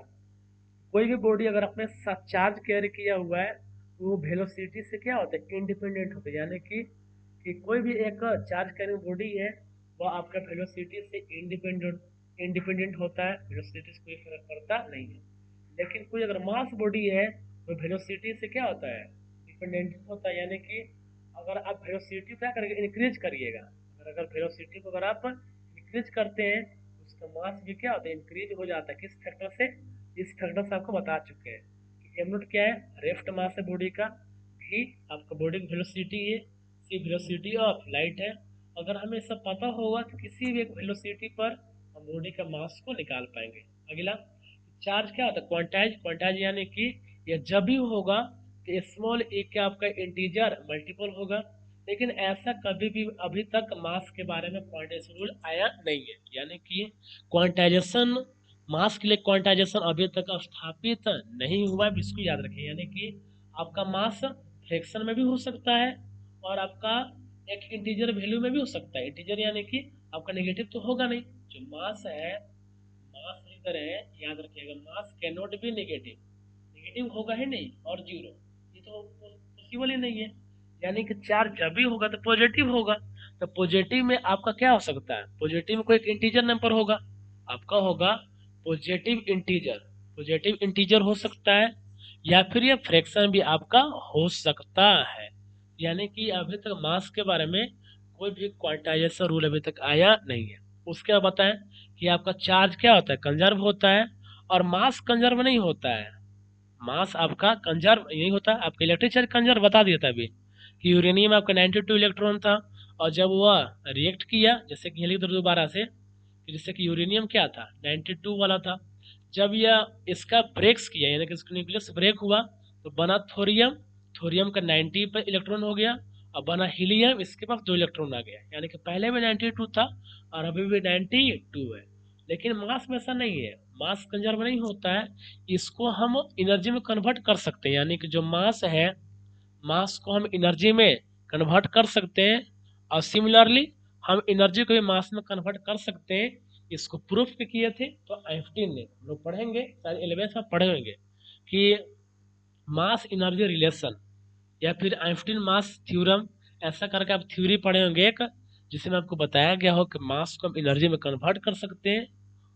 कोई भी बॉडी अगर अपने साथ चार्ज कैरी किया हुआ है तो वो वेलोसिटी से क्या होता है, इंडिपेंडेंट होता है। यानी कि कोई भी एक चार्ज कैरिंग बॉडी है वो आपका वेलोसिटी से इंडिपेंडेंट इंडिपेंडेंट होता है, वेलोसिटी से कोई फर्क पड़ता नहीं है। लेकिन कोई अगर मास बॉडी है तो वेलोसिटी से क्या होता है, डिपेंडेंट होता है। यानी कि अगर आप वेलोसिटी क्या करेंगे, इंक्रीज करिएगा, अगर वेलोसिटी को अगर आप इंक्रीज करते हैं तो उसका मास भी क्या होता है, इंक्रीज हो जाता है। किस फैक्टर से, इस फैक्टर से आपको बता चुके हैं कि एम नोट क्या है, रेफ्ट मास है बॉडी का, भी आपका बॉडी की वेलोसिटी है, सी वेलोसिटी ऑफ लाइट है। अगर हमें सब पता होगा तो किसी भी एक वेलोसिटी पर हम बॉडी का मास को निकाल पाएंगे। अगला चार्ज क्या होता है, क्वांटाइज। क्वांटाइज यानी कि ये जब भी होगा तो स्मॉल ए का आपका इंटीजर मल्टीपल होगा। लेकिन ऐसा कभी भी अभी तक मास के बारे में क्वांटाइजेशन रूल आया नहीं है। यानी कि क्वांटाइजेशन, मास के लिए क्वांटाइजेशन अभी तक स्थापित नहीं हुआ है, इसको याद रखें। यानी कि आपका मास फ्रैक्शन में भी हो सकता है और आपका एक इंटीजर वैल्यू में भी हो सकता है। इंटीजर यानी कि आपका नेगेटिव तो होगा नहीं। जो मास है, मास इधर है, याद रखिएगा, मास can not be negative, negative होगा ही नहीं, और जीरो ये तो पॉसिबल ही नहीं है। यानी कि चार्ज जब भी होगा तो पॉजिटिव होगा। तो पॉजिटिव में आपका क्या हो सकता है, पॉजिटिव में कोई एक इंटीजर नंबर होगा, आपका होगा पॉजिटिव इंटीजर। पॉजिटिव इंटीजर हो सकता है या फिर ये फ्रैक्शन भी आपका हो सकता है। यानी कि अभी तक मास के बारे में कोई भी क्वांटाइजेशन रूल अभी तक आया नहीं है। उसके बाद बताएं कि आपका चार्ज क्या होता है, कंजर्व होता है, और मास कंजर्व नहीं होता है। मास आपका कंजर्व नहीं होता, आपका इलेक्ट्रिक चार्ज कंजर्व बता दिया था अभी कि यूरेनियम आपका 92 इलेक्ट्रॉन था, और जब वह रिएक्ट किया, जैसे कि लिख दो दोबारा से, जैसे कि यूरेनियम क्या था 92 वाला था, जब यह इसका ब्रेक्स किया यानी कि इसका न्यूक्लियस ब्रेक हुआ तो बना थोरियम। थोरियम का 90 पर इलेक्ट्रॉन हो गया, और बना हीलियम, इसके पास 2 इलेक्ट्रॉन आ गया। यानी कि पहले भी 92 था और अभी भी 92 है। लेकिन मास में ऐसा नहीं है, मास कंजर्व नहीं होता है, इसको हम एनर्जी में कन्वर्ट कर सकते हैं। यानी कि जो मास है, मास को हम एनर्जी में कन्वर्ट कर सकते हैं, और सिमिलरली हम एनर्जी को भी मास में कन्वर्ट कर सकते हैं। इसको प्रूफ भी किए थे तो आइंस्टीन ने, हम लोग पढ़ेंगे शायद 11th में पढ़ेंगे कि मास एनर्जी रिलेशन, या फिर आइंस्टीन मास थ्योरम, ऐसा करके आप थ्योरी पढ़े होंगे एक, जिसमें आपको बताया गया हो कि मास को हम एनर्जी में कन्वर्ट कर सकते हैं।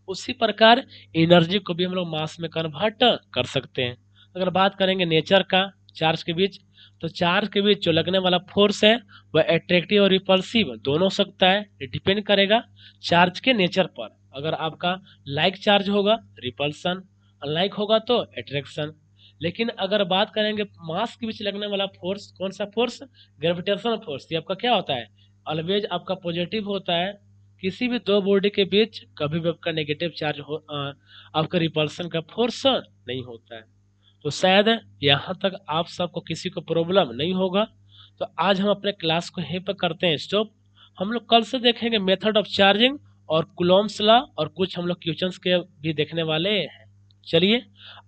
उसी प्रकार एनर्जी को भी हम लोग मास में कन्वर्ट कर सकते हैं। अगर बात करेंगे नेचर का चार्ज के बीच, तो चार्ज के बीच जो लगने वाला फोर्स है वह एट्रैक्टिव और रिपल्सिव दोनों हो सकता है। ये डिपेंड करेगा चार्ज के नेचर पर। अगर आपका लाइक चार्ज होगा रिपल्सन, अनलाइक होगा तो एट्रैक्शन। लेकिन अगर बात करेंगे मास के बीच लगने वाला फोर्स, कौन सा फोर्स, ग्रेविटेशनल फोर्स, ये आपका क्या होता है, ऑलवेज आपका पॉजिटिव होता है। किसी भी दो बॉडी के बीच कभी भी आपका नेगेटिव चार्ज हो, आपका रिपल्सन का फोर्स नहीं होता है। तो शायद यहाँ तक आप सबको किसी को प्रॉब्लम नहीं होगा। तो आज हम अपने क्लास को यहीं पर करते हैं स्टॉप। हम लोग कल से देखेंगे मेथड ऑफ चार्जिंग और कुलॉम्स लॉ, और कुछ हम लोग क्वेश्चंस के भी देखने वाले हैं। चलिए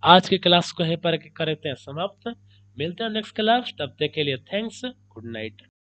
आज की क्लास को यहीं पर करते हैं समाप्त। मिलते हैं नेक्स्ट क्लास, तब तक के लिए थैंक्स, गुड नाइट।